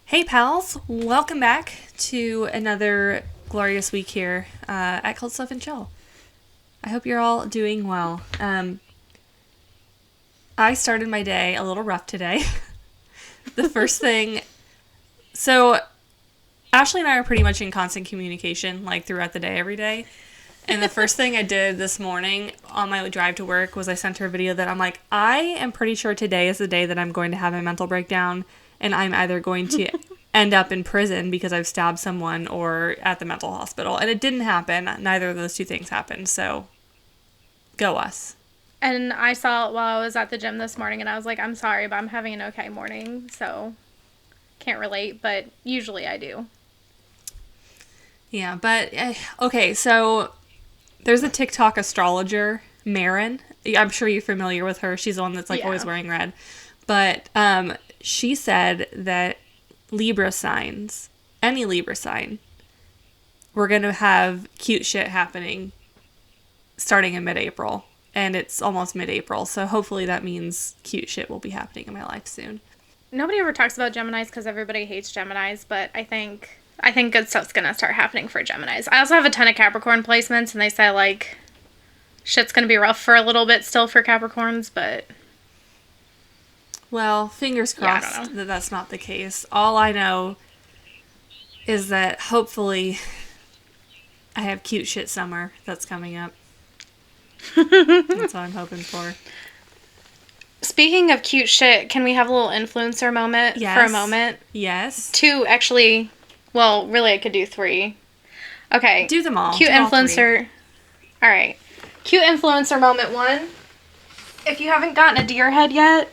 Hey pals, welcome back to another glorious week here at Cult Stuff and Chill. I hope you're all doing well. I started my day a little rough today. The first thing, so Ashlee and I are pretty much in constant communication, like throughout the day, every day. And the first thing I did this morning on my drive to work was I sent her a video that I'm like, I am pretty sure today is the day that I'm going to have a mental breakdown and I'm either going to end up in prison because I've stabbed someone or at the mental hospital. And it didn't happen. Neither of those two things happened. So, go us. And I saw it while I was at the gym this morning, and I was like, I'm sorry, but I'm having an okay morning, so can't relate, but usually I do. Yeah, but, okay, so there's a TikTok astrologer, Marin. I'm sure you're familiar with her. She's the one that's, always wearing red. But she said that Libra signs, any Libra sign, we're going to have cute shit happening starting in mid-April. And it's almost mid-April, so hopefully that means cute shit will be happening in my life soon. Nobody ever talks about Geminis because everybody hates Geminis, but I think good stuff's going to start happening for Geminis. I also have a ton of Capricorn placements, and they say, shit's going to be rough for a little bit still for Capricorns, but... Well, fingers crossed that that's not the case. All I know is that hopefully I have cute shit summer that's coming up. That's what I'm hoping for. Speaking of cute shit, can we have a little influencer moment for a moment? Yes. 2, actually. Well, really, I could do 3. Okay. Do them all. Cute influencer. All right. Cute influencer moment 1. If you haven't gotten a deer head yet,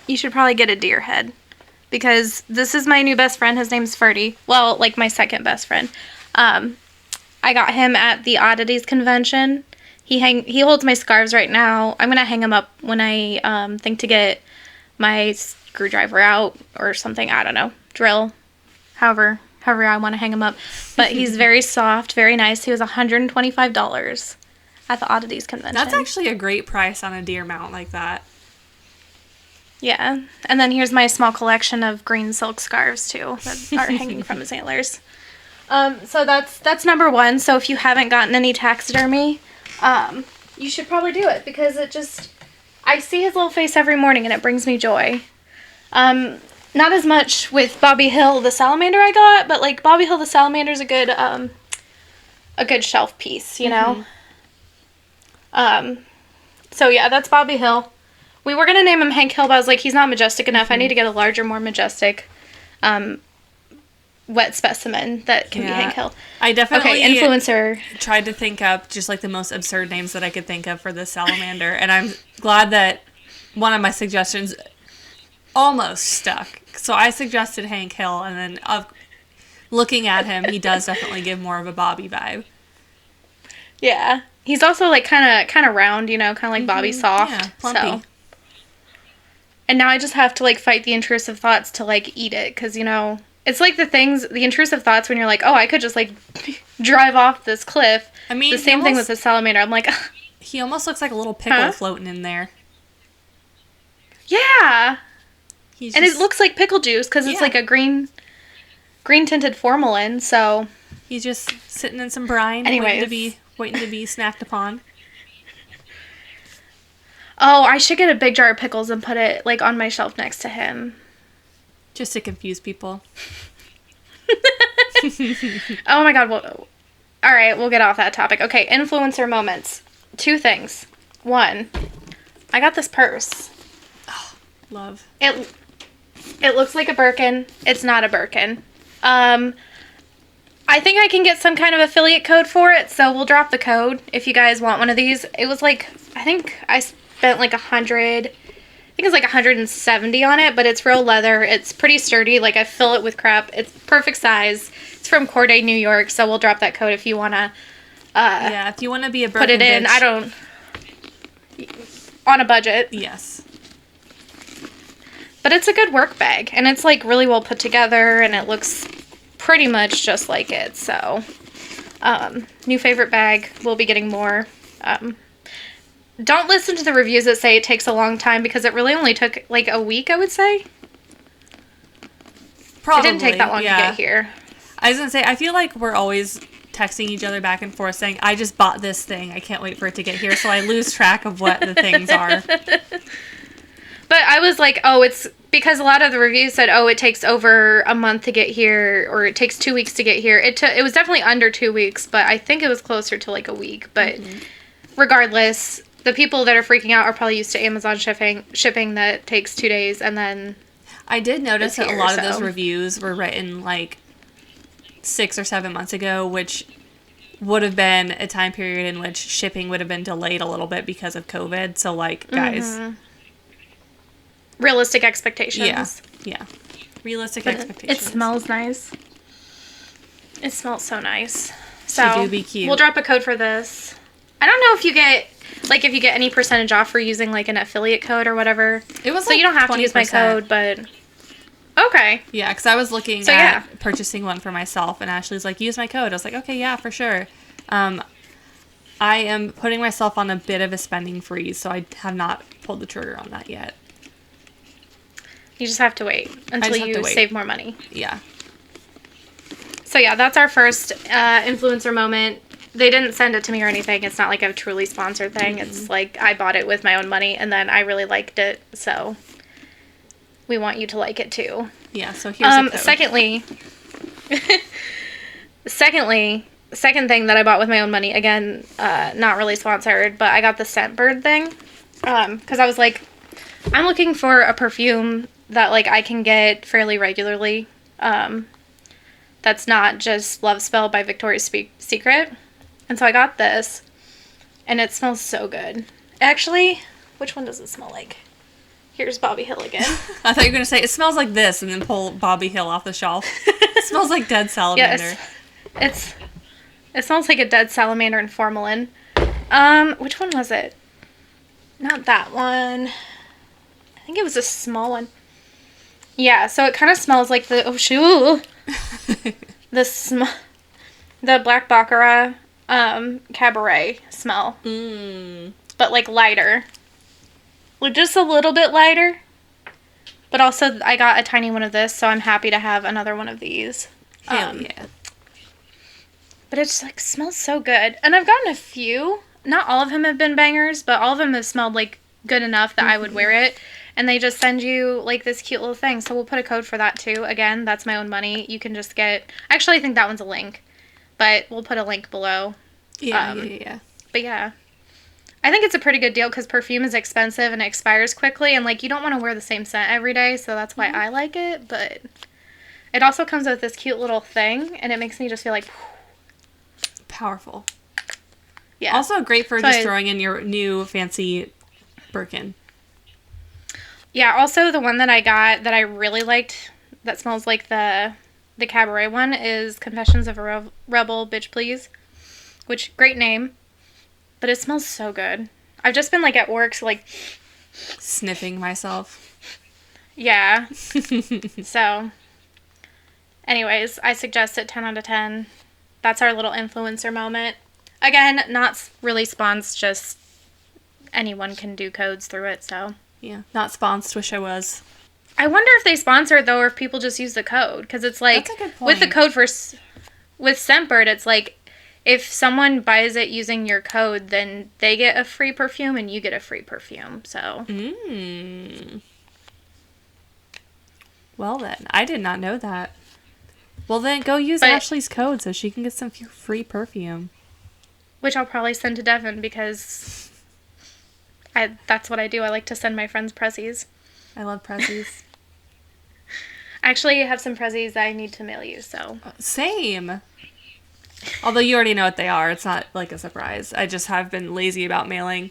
you should probably get a deer head. Because this is my new best friend. His name's Ferdy. Well, my second best friend. I got him at the Oddities convention. He holds my scarves right now. I'm gonna hang him up when I think to get my screwdriver out or something. I don't know. Drill. However I want to hang him up. But he's very soft, very nice. He was $125 at the Oddities convention. That's actually a great price on a deer mount like that. Yeah. And then here's my small collection of green silk scarves too that are hanging from his antlers. So that's number 1. So if you haven't gotten any taxidermy, you should probably do it because I see his little face every morning and it brings me joy. Not as much with Bobby Hill the salamander I got, but Bobby Hill the salamander is a good shelf piece, you know? So yeah, that's Bobby Hill. We were gonna name him Hank Hill, but I was like, he's not majestic enough. I need to get a larger, more majestic, wet specimen that can be Hank Hill. I definitely influencer. Tried to think up just the most absurd names that I could think of for this salamander, and I'm glad that one of my suggestions almost stuck. So I suggested Hank Hill, and then looking at him, he does definitely give more of a Bobby vibe. Yeah, he's also kind of round, kind of like Bobby soft. Yeah, plumpy. So. And now I just have to fight the intrusive thoughts to eat it, because it's the intrusive thoughts when you're like, oh, I could just drive off this cliff. I mean, the same thing with the salamander. I'm like, he almost looks like a little pickle floating in there. Yeah. And it looks like pickle juice because it's a green tinted formalin. So he's just sitting in some brine, waiting to be snacked upon. Oh, I should get a big jar of pickles and put it on my shelf next to him. Just to confuse people. Oh my god. Well, all right, we'll get off that topic. Okay, influencer moments. 2 things. 1, I got this purse. Oh, love. It looks like a Birkin. It's not a Birkin. I think I can get some kind of affiliate code for it, so we'll drop the code if you guys want one of these. It was I think I spent $100. I think it's $170 on it, but it's real leather. It's pretty sturdy. I fill it with crap. It's perfect size. It's from Corday, New York, so we'll drop that code if you want to. If you want to be a Birkin put it in. Bitch. I don't. On a budget. Yes. But it's a good work bag, and it's really well put together, and it looks pretty much just like it. So, new favorite bag. We'll be getting more. Don't listen to the reviews that say it takes a long time because it really only took a week, I would say. Probably. It didn't take that long to get here. I was going to say, I feel like we're always texting each other back and forth saying, I just bought this thing. I can't wait for it to get here. So I lose track of what the things are. But I was like, oh, it's because a lot of the reviews said, oh, it takes over a month to get here, or it takes 2 weeks to get here. It was definitely under 2 weeks, but I think it was closer to like a week. But regardless, the people that are freaking out are probably used to Amazon shipping that takes 2 days, and then I did notice that a lot of those reviews were written like 6 or 7 months ago, which would have been a time period in which shipping would have been delayed a little bit because of COVID. So, like, guys. Realistic expectations. Yeah. Realistic expectations. It smells nice. It smells so nice. So, She do be cute. We'll drop a code for this. I don't know if you get any percentage off for using, like, an affiliate code or whatever. It was so like you don't have 20%. To use my code, but... Okay. Yeah, because I was looking at purchasing one for myself, and Ashley's like, use my code. I was like, okay, yeah, for sure. I am putting myself on a bit of a spending freeze, so I have not pulled the trigger on that yet. You just have to wait until you save more money. Yeah. So yeah, that's our first influencer moment. They didn't send it to me or anything. It's not like a truly sponsored thing. It's like I bought it with my own money, and then I really liked it, so we want you to like it too. Yeah, so here's a code. Second thing that I bought with my own money, again, not really sponsored, but I got the scentbird thing, because I was like, I'm looking for a perfume that, like, I can get fairly regularly, that's not just Love Spell by Victoria's Secret, and so I got this, and it smells so good. Actually, which one does it smell like? Here's Bobby Hill again. I thought you were going to say, it smells like this, and then pull Bobby Hill off the shelf. It smells like dead salamander. Yes. It smells like a dead salamander and formalin. Which one was it? Not that one. I think it was a small one. Yeah, so it kind of smells like the the Black Baccarat Cabaret smell. But like lighter. Like just a little bit lighter. But also I got a tiny one of this, so I'm happy to have another one of these. Hell yeah. But it's like smells so good. And I've gotten a few. Not all of them have been bangers, but all of them have smelled like good enough that I would wear it. And they just send you like this cute little thing. So we'll put a code for that too. Again, that's my own money. You can just get... Actually, I think that one's a link. But we'll put a link below. Yeah. But yeah. I think it's a pretty good deal because perfume is expensive and it expires quickly. And like you don't want to wear the same scent every day. So that's why I like it. But it also comes with this cute little thing. And it makes me just feel like... Powerful. Yeah. Also great for just throwing in your new fancy Birkin. Yeah, also the one that I got that I really liked that smells like the Cabaret one is Confessions of a Rebel, Bitch Please. Which, great name. But it smells so good. I've just been like at work, so like... Sniffing myself. Yeah. So, anyways, I suggest it 10 out of 10. That's our little influencer moment. Again, not really sponsored, just anyone can do codes through it, so... Yeah, not sponsored. Wish I was. I wonder if they sponsor it, though, or if people just use the code. Because it's like, that's a good point. with the code with Scentbird, it's like, if someone buys it using your code, then they get a free perfume and you get a free perfume, so. Well, then. I did not know that. Well, then go use Ashlee's code so she can get some free perfume. Which I'll probably send to Devan because... that's what I do. I like to send my friends prezzies. I love prezzies. I actually have some prezzies that I need to mail you, so. Same. Although you already know what they are. It's not like a surprise. I just have been lazy about mailing.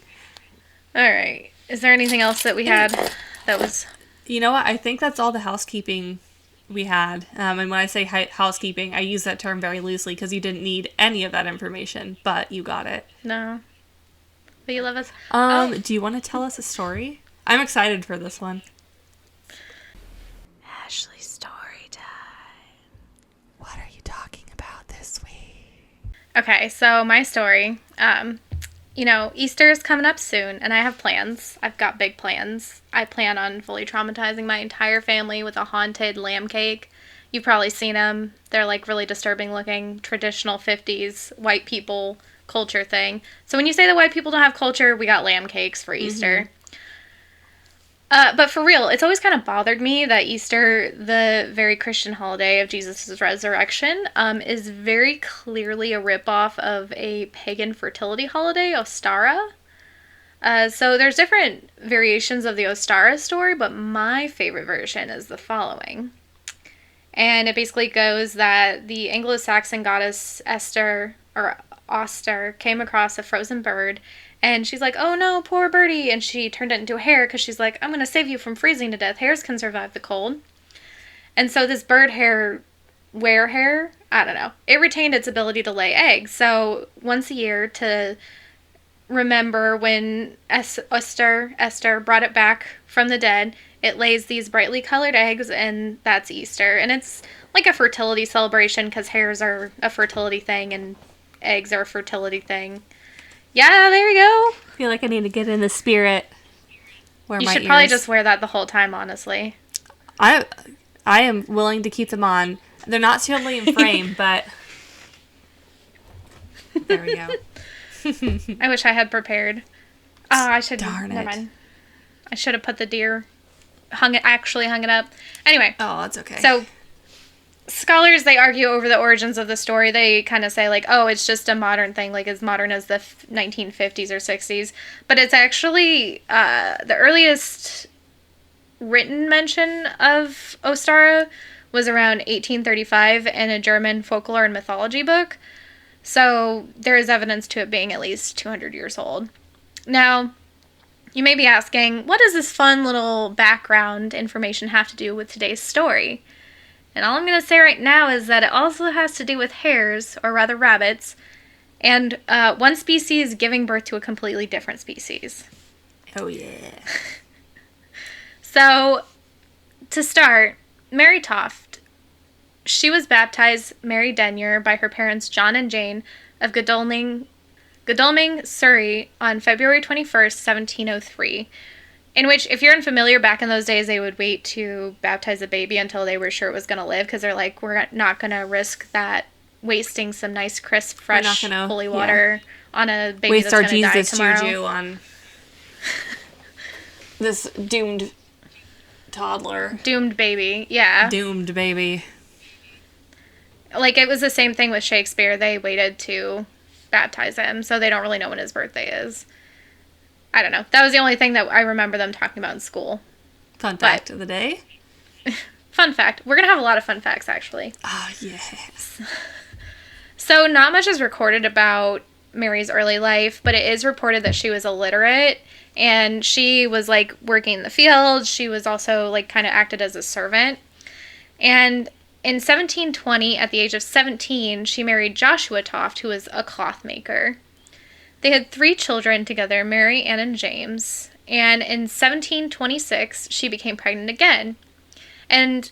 All right. Is there anything else that we had that was... You know what? I think that's all the housekeeping we had. And when I say housekeeping, I use that term very loosely because you didn't need any of that information, but you got it. No. But you love us. Do you want to tell us a story? I'm excited for this one. Ashlee story time. What are you talking about this week? Okay, so my story. Easter is coming up soon, and I have plans. I've got big plans. I plan on fully traumatizing my entire family with a haunted lamb cake. You've probably seen them. They're like really disturbing looking, traditional 50s white people culture thing. So when you say that white people don't have culture, we got lamb cakes for Easter. But for real, it's always kind of bothered me that Easter, the very Christian holiday of Jesus' resurrection, is very clearly a ripoff of a pagan fertility holiday, Ostara. So there's different variations of the Ostara story, but my favorite version is the following. And it basically goes that the Anglo-Saxon goddess Esther, or Oster, came across a frozen bird, and she's like, oh no, poor birdie, and she turned it into a hare, because she's like, I'm going to save you from freezing to death. Hares can survive the cold. And so this bird hare, I don't know, it retained its ability to lay eggs. So once a year, to remember when Esther brought it back from the dead, it lays these brightly colored eggs, and that's Easter. And it's like a fertility celebration, because hares are a fertility thing, and eggs are a fertility thing. Yeah, there you go. I feel like I need to get in the spirit. You should probably just wear that the whole time, honestly. I am willing to keep them on. They're not totally in frame, but there we go. I wish I had prepared. I should. Darn never it. mind. I should have put the deer. Hung it up. Anyway. Oh, that's okay. So, scholars, they argue over the origins of the story. They kind of say, like, oh, it's just a modern thing, like as modern as the 1950s or 60s. But it's actually the earliest written mention of Ostara was around 1835 in a German folklore and mythology book. So there is evidence to it being at least 200 years old. Now, you may be asking, what does this fun little background information have to do with today's story? And all I'm going to say right now is that it also has to do with hares, or rather rabbits, and one species giving birth to a completely different species. Oh, yeah. So, to start, Mary Toft, she was baptized Mary Denyer by her parents John and Jane of Godalming, Surrey on February 21st, 1703. In which, if you're unfamiliar, back in those days, they would wait to baptize a baby until they were sure it was going to live, because they're like, we're not going to risk that wasting some nice, crisp, fresh, holy water on a baby that's going to die tomorrow. Waste our Jesus juju on this doomed toddler. Doomed baby, yeah. Doomed baby. Like, it was the same thing with Shakespeare. They waited to baptize him, so they don't really know when his birthday is. I don't know. That was the only thing that I remember them talking about in school. Fun fact of the day. Fun fact. We're going to have a lot of fun facts, actually. Oh, yes. So, not much is recorded about Mary's early life, but it is reported that she was illiterate, and she was, like, working in the fields. She was also, like, kind of acted as a servant. And in 1720, at the age of 17, she married Joshua Toft, who was a cloth maker. They had 3 children together, Mary, Anne, and James. And in 1726, she became pregnant again. And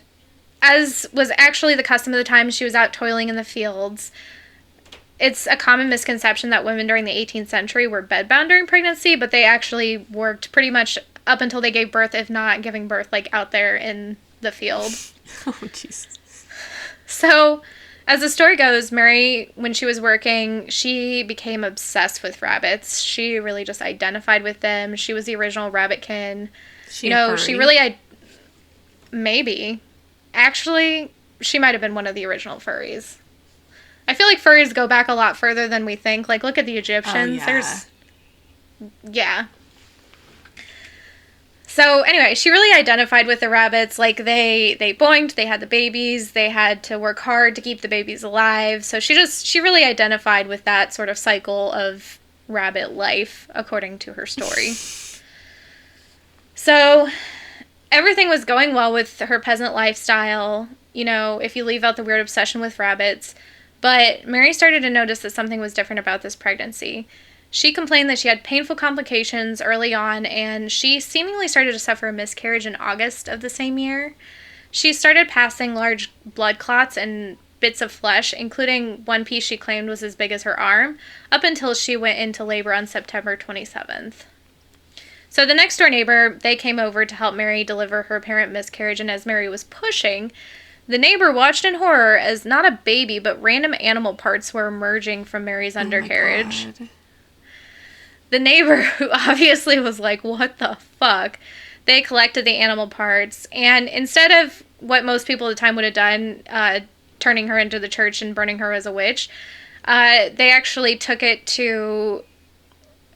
as was actually the custom of the time, she was out toiling in the fields. It's a common misconception that women during the 18th century were bedbound during pregnancy, but they actually worked pretty much up until they gave birth, if not giving birth, like, out there in the field. Oh, Jesus. So, as the story goes, Mary, when she was working, she became obsessed with rabbits. She really just identified with them. She was the original rabbitkin. She really... Maybe. Actually, she might have been one of the original furries. I feel like furries go back a lot further than we think. Like, look at the Egyptians. Oh, yeah. Yeah. So, anyway, she really identified with the rabbits. Like, they boinked, they had the babies, they had to work hard to keep the babies alive. So she really identified with that sort of cycle of rabbit life, according to her story. So, everything was going well with her peasant lifestyle, you know, if you leave out the weird obsession with rabbits. But Mary started to notice that something was different about this pregnancy. She complained that she had painful complications early on, and she seemingly started to suffer a miscarriage in August of the same year. She started passing large blood clots and bits of flesh, including one piece she claimed was as big as her arm, up until she went into labor on September 27th. So the next door neighbor, they came over to help Mary deliver her apparent miscarriage, and as Mary was pushing, The neighbor watched in horror as not a baby, but random animal parts were emerging from Mary's undercarriage. God. The neighbor, who obviously was like, what the fuck? They collected the animal parts, and instead of what most people at the time would have done, turning her into the church and burning her as a witch, they actually took it to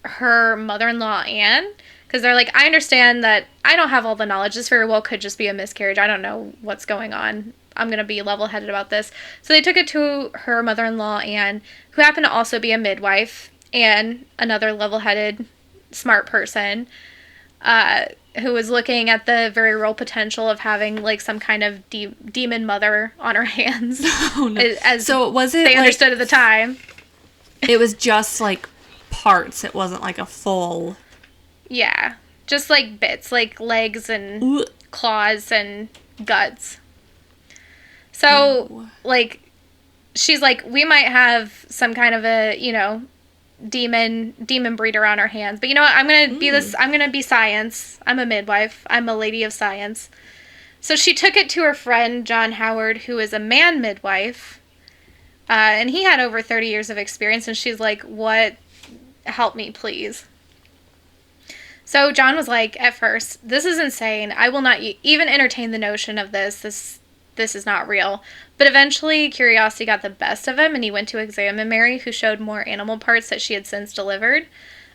her mother-in-law, Anne, because they're like, I understand that I don't have all the knowledge. This very well could just be a miscarriage. I don't know what's going on. I'm going to be level-headed about this. So they took it to her mother-in-law, Anne, who happened to also be a midwife and another level-headed, smart person, who was looking at the very real potential of having, like, some kind of demon mother on her hands. Oh, no. As so was it, they like, understood at the time. It was just, like, parts. It wasn't, like, a full... Yeah. Just, like, bits. Like, legs and Ooh. claws and guts. So, Ew. like, she's like, we might have some kind of a, you know, demon breeder on our hands. But you know what? I'm going to be this. I'm going to be science. I'm a midwife. I'm a lady of science. So she took it to her friend, John Howard, who is a man midwife. And he had over 30 years of experience. And she's like, what? Help me, please. So John was like, at first, this is insane. I will not even entertain the notion of this. This is not real. But eventually, curiosity got the best of him, and he went to examine Mary, who showed more animal parts that she had since delivered.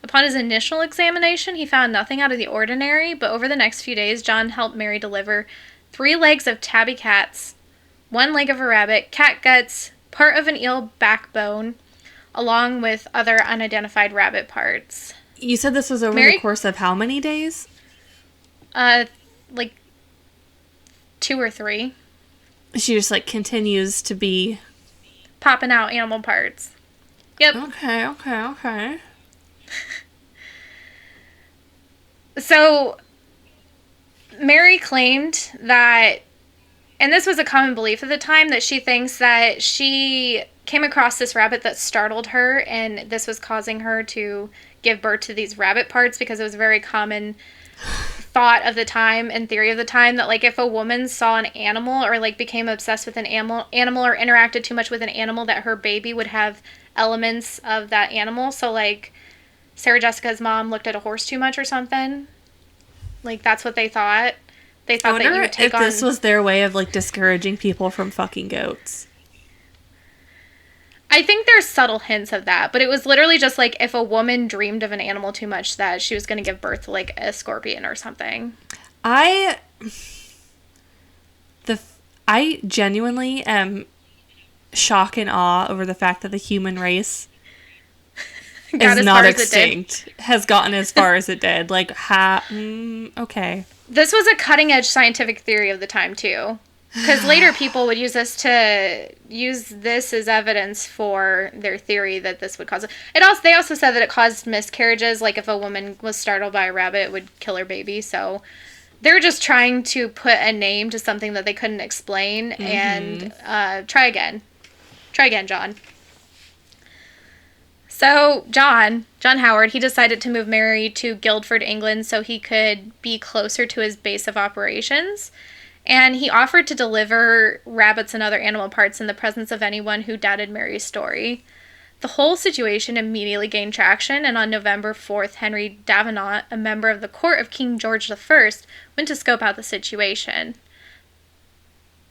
Upon his initial examination, he found nothing out of the ordinary, but over the next few days, John helped Mary deliver 3 legs of tabby cats, 1 leg of a rabbit, cat guts, part of an eel backbone, along with other unidentified rabbit parts. You said this was over the course of how many days? Like 2 or 3. She just, like, continues to be... popping out animal parts. Yep. Okay. So, Mary claimed that, and this was a common belief at the time, that she thinks that she came across this rabbit that startled her, and this was causing her to give birth to these rabbit parts, because it was a very common thought of the time and theory of the time that, like, if a woman saw an animal or, like, became obsessed with an animal or interacted too much with an animal, that her baby would have elements of that animal. So, like, Sarah Jessica's mom looked at a horse too much or something. Like, that's what they thought. They thought that you would take on... this was their way of, like, discouraging people from fucking goats. I think there's subtle hints of that, but it was literally just, like, if a woman dreamed of an animal too much, that she was going to give birth to, like, a scorpion or something. I genuinely am shocked and awe over the fact that the human race is not extinct. Has gotten as far as it did. Like, okay. This was a cutting-edge scientific theory of the time, too. Because later people would use this as evidence for their theory that this would cause it. They also said that it caused miscarriages. Like, if a woman was startled by a rabbit, it would kill her baby. So they were just trying to put a name to something that they couldn't explain. Mm-hmm. And try again, John. So John Howard, he decided to move Mary to Guildford, England, so he could be closer to his base of operations. And he offered to deliver rabbits and other animal parts in the presence of anyone who doubted Mary's story. The whole situation immediately gained traction, and on November 4th, Henry Davenant, a member of the court of King George I, went to scope out the situation.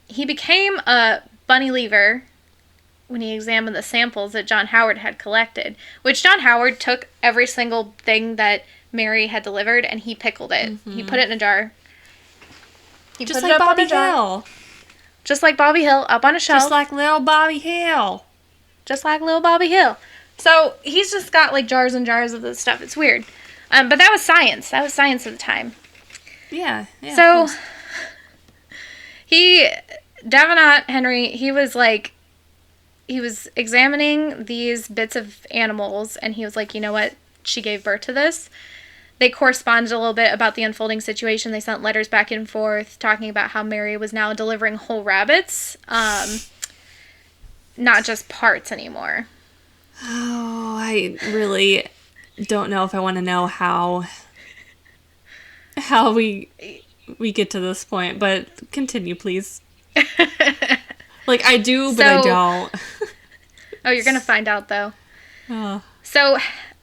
He became a bunny lever when he examined the samples that John Howard had collected, which John Howard took every single thing that Mary had delivered, and he pickled it. Mm-hmm. He put it in a jar. Just like Bobby Hill. Just like Bobby Hill, up on a shelf. Just like little Bobby Hill. Just like little Bobby Hill. So, he's just got, like, jars and jars of this stuff. It's weird. But that was science. That was science at the time. Yeah. So, Davenant Henry, he was examining these bits of animals, and he was like, you know what? She gave birth to this. They corresponded a little bit about the unfolding situation. They sent letters back and forth talking about how Mary was now delivering whole rabbits, not just parts anymore. Oh, I really don't know if I want to know how we get to this point, but continue, please. Like, I do, but I don't. Oh, you're going to find out, though. Oh. So,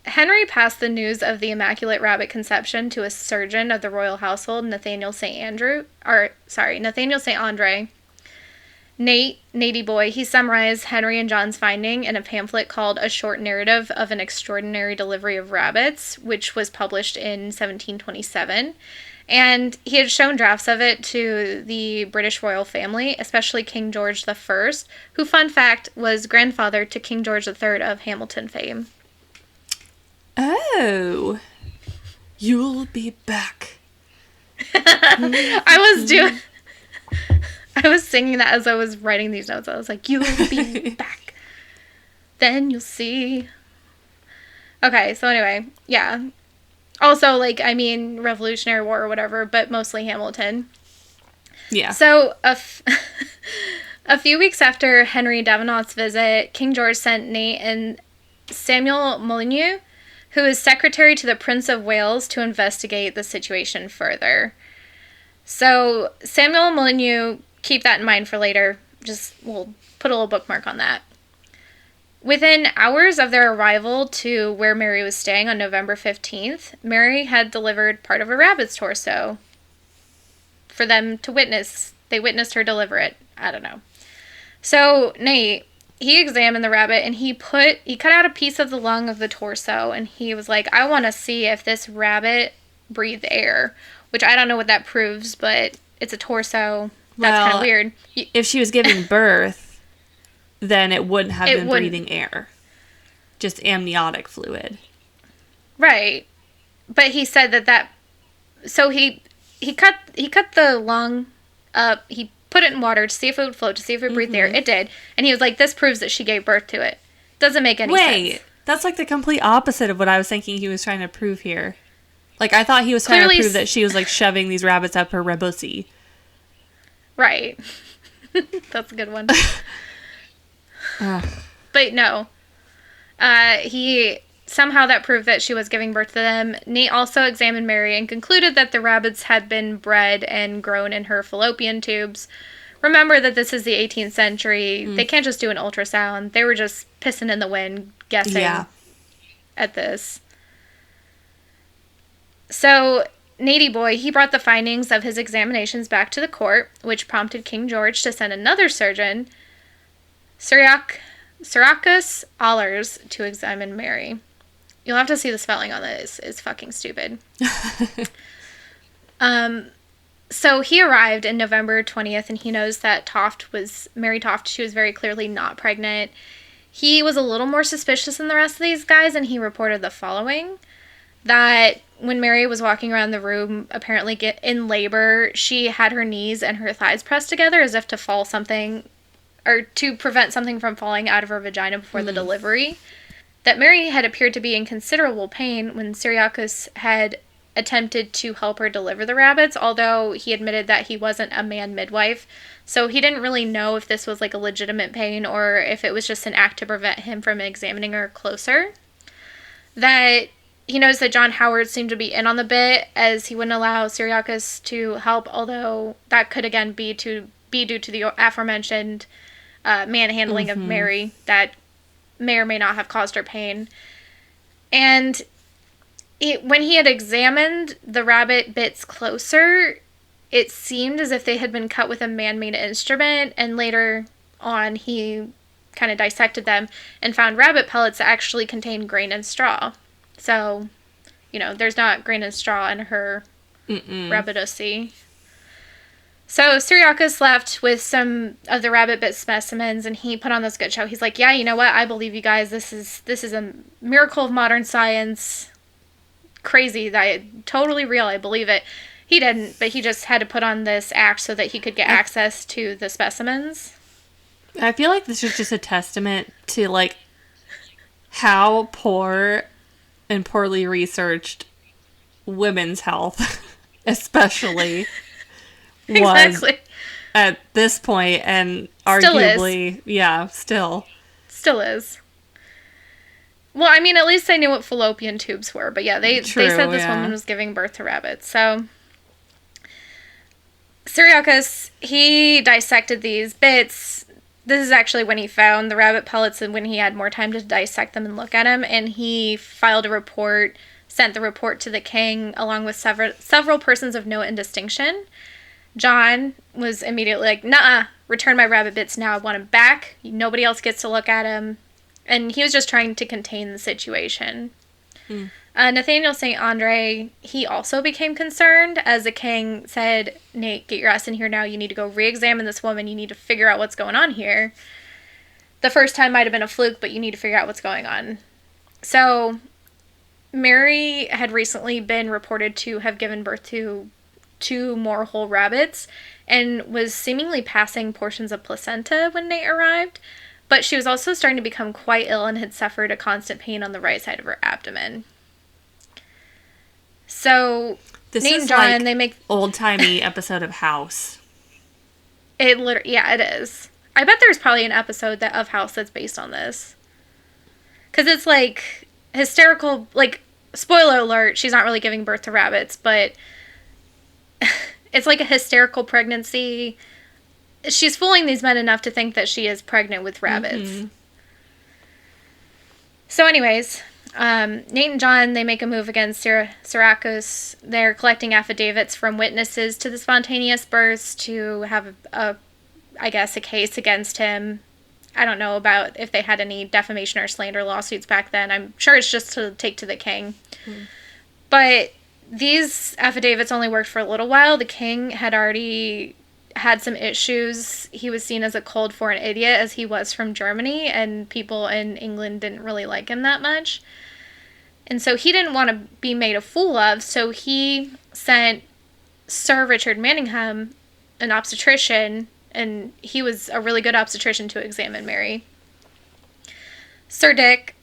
Henry passed the news of the Immaculate Rabbit conception to a surgeon of the royal household, Nathaniel St. Andre. Natey Boy, he summarized Henry and John's finding in a pamphlet called A Short Narrative of an Extraordinary Delivery of Rabbits, which was published in 1727. And he had shown drafts of it to the British royal family, especially King George I, who, fun fact, was grandfather to King George III of Hamilton fame. Oh. You'll be back. I was singing that as I was writing these notes. I was like, you'll be back. Then you'll see. Okay, so anyway, yeah. Also, like, I mean, Revolutionary War or whatever, but mostly Hamilton. Yeah. So, a few weeks after Henry Davenant's visit, King George sent Nate and Samuel Molyneux, who is secretary to the Prince of Wales, to investigate the situation further. So, Samuel Molyneux, keep that in mind for later. We'll put a little bookmark on that. Within hours of their arrival to where Mary was staying on November 15th, Mary had delivered part of a rabbit's torso for them to witness. They witnessed her deliver it. I don't know. So, Nate, he examined the rabbit and he cut out a piece of the lung of the torso, and he was like, I want to see if this rabbit breathed air, which I don't know what that proves, but it's a torso. That's kind of weird. If she was giving birth, then it wouldn't have been breathing air. Just amniotic fluid. Right. But he said that so he cut the lung up, he put it in water to see if it would float, to see if it would breathe air. It did. And he was like, this proves that she gave birth to it. Doesn't make any sense. Wait, that's like the complete opposite of what I was thinking he was trying to prove here. Like, I thought he was trying to prove that she was, like, shoving these rabbits up her rebussy. Right. That's a good one. But no. Somehow that proved that she was giving birth to them. Nate also examined Mary and concluded that the rabbits had been bred and grown in her fallopian tubes. Remember that this is the 18th century. They can't just do an ultrasound. They were just pissing in the wind, guessing at this. So, Natey Boy, he brought the findings of his examinations back to the court, which prompted King George to send another surgeon, Syracuse Allers, to examine Mary. You'll have to see the spelling on this. It's fucking stupid. So he arrived in November 20th, and he knows that Mary Toft, she was very clearly not pregnant. He was a little more suspicious than the rest of these guys, and he reported the following. That when Mary was walking around the room, apparently in labor, she had her knees and her thighs pressed together as if to fall something, or to prevent something from falling out of her vagina before the delivery. That Mary had appeared to be in considerable pain when Syracuse had attempted to help her deliver the rabbits, although he admitted that he wasn't a man midwife, so he didn't really know if this was like a legitimate pain or if it was just an act to prevent him from examining her closer. That he knows that John Howard seemed to be in on the bit, as he wouldn't allow Syracuse to help, although that could again be due to the aforementioned manhandling of Mary that may or may not have caused her pain. And when he had examined the rabbit bits closer, it seemed as if they had been cut with a man-made instrument, and later on he kind of dissected them and found rabbit pellets that actually contained grain and straw. So, there's not grain and straw in her rabbitossy. So Syracuse left with some of the rabbit bit specimens, and he put on this good show. He's like, yeah, you know what? I believe you guys. This is a miracle of modern science. Crazy. Totally real. I believe it. He didn't, but he just had to put on this act so that he could get access to the specimens. I feel like this is just a testament to, like, how poor and poorly researched women's health, especially, was at this point, and still arguably, still is. Well, I mean, at least they knew what fallopian tubes were, but yeah, they said this woman was giving birth to rabbits. So Cyriacus, he dissected these bits. This is actually when he found the rabbit pellets and when he had more time to dissect them and look at them. And he filed a report, sent the report to the king, along with several persons of note and distinction. John was immediately like, "Nuh-uh, return my rabbit bits now. I want them back. Nobody else gets to look at them." And he was just trying to contain the situation. Nathaniel St. Andre, he also became concerned as the king said, "Nate, get your ass in here now. You need to go re-examine this woman. You need to figure out what's going on here. The first time might have been a fluke, but you need to figure out what's going on." So, Mary had recently been reported to have given birth to 2 more whole rabbits and was seemingly passing portions of placenta when Nate arrived. But she was also starting to become quite ill and had suffered a constant pain on the right side of her abdomen. So, This Nate is and John, like they make... old-timey episode of House. It is. I bet there's probably an episode of House that's based on this. Because it's like hysterical, like, spoiler alert, she's not really giving birth to rabbits, but it's like a hysterical pregnancy. She's fooling these men enough to think that she is pregnant with rabbits. Mm-hmm. So anyways, Nate and John, they make a move against Cyriacus. They're collecting affidavits from witnesses to the spontaneous births to have a case against him. I don't know about if they had any defamation or slander lawsuits back then. I'm sure it's just to take to the king. But these affidavits only worked for a little while. The king had already had some issues. He was seen as a cold foreign idiot as he was from Germany, and people in England didn't really like him that much. And so he didn't want to be made a fool of, so he sent Sir Richard Manningham, an obstetrician, and he was a really good obstetrician, to examine Mary. Sir Dick,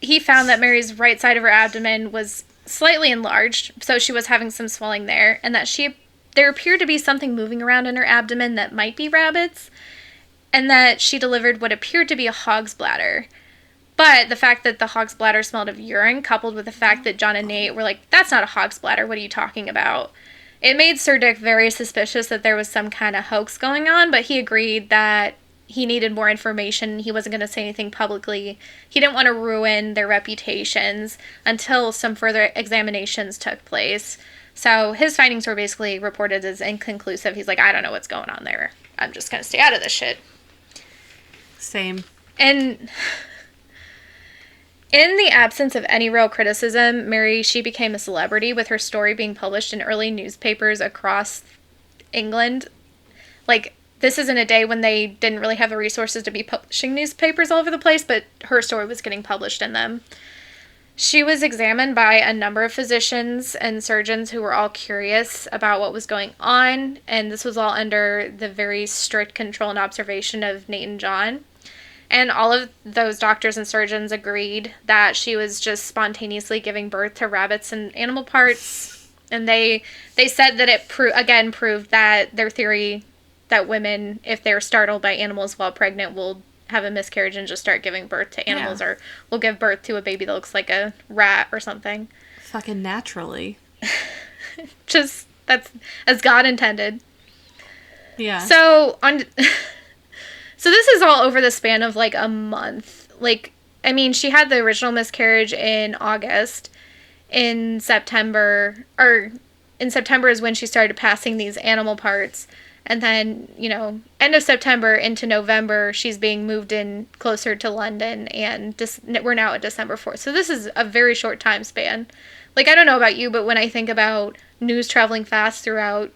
he found that Mary's right side of her abdomen was slightly enlarged, so she was having some swelling there, and that there appeared to be something moving around in her abdomen that might be rabbits, and that she delivered what appeared to be a hog's bladder. But the fact that the hog's bladder smelled of urine, coupled with the fact that John and Nate were like, "That's not a hog's bladder, what are you talking about?" It made Sir Dick very suspicious that there was some kind of hoax going on, but he agreed that he needed more information. He wasn't going to say anything publicly. He didn't want to ruin their reputations until some further examinations took place. So his findings were basically reported as inconclusive. He's like, "I don't know what's going on there. I'm just going to stay out of this shit." Same. And in the absence of any real criticism, Mary, she became a celebrity with her story being published in early newspapers across England. Like, this isn't a day when they didn't really have the resources to be publishing newspapers all over the place, but her story was getting published in them. She was examined by a number of physicians and surgeons who were all curious about what was going on, and this was all under the very strict control and observation of Nate and John. And all of those doctors and surgeons agreed that she was just spontaneously giving birth to rabbits and animal parts. And they said that it proved that their theory that women, if they're startled by animals while pregnant, will have a miscarriage and just start giving birth to animals, or will give birth to a baby that looks like a rat or something. Fucking naturally. Just, that's as God intended. Yeah. So this is all over the span of, like, a month. Like, I mean, she had the original miscarriage in August. In September is when she started passing these animal parts. And then, end of September into November, she's being moved in closer to London, and we're now at December 4th. So this is a very short time span. Like, I don't know about you, but when I think about news traveling fast throughout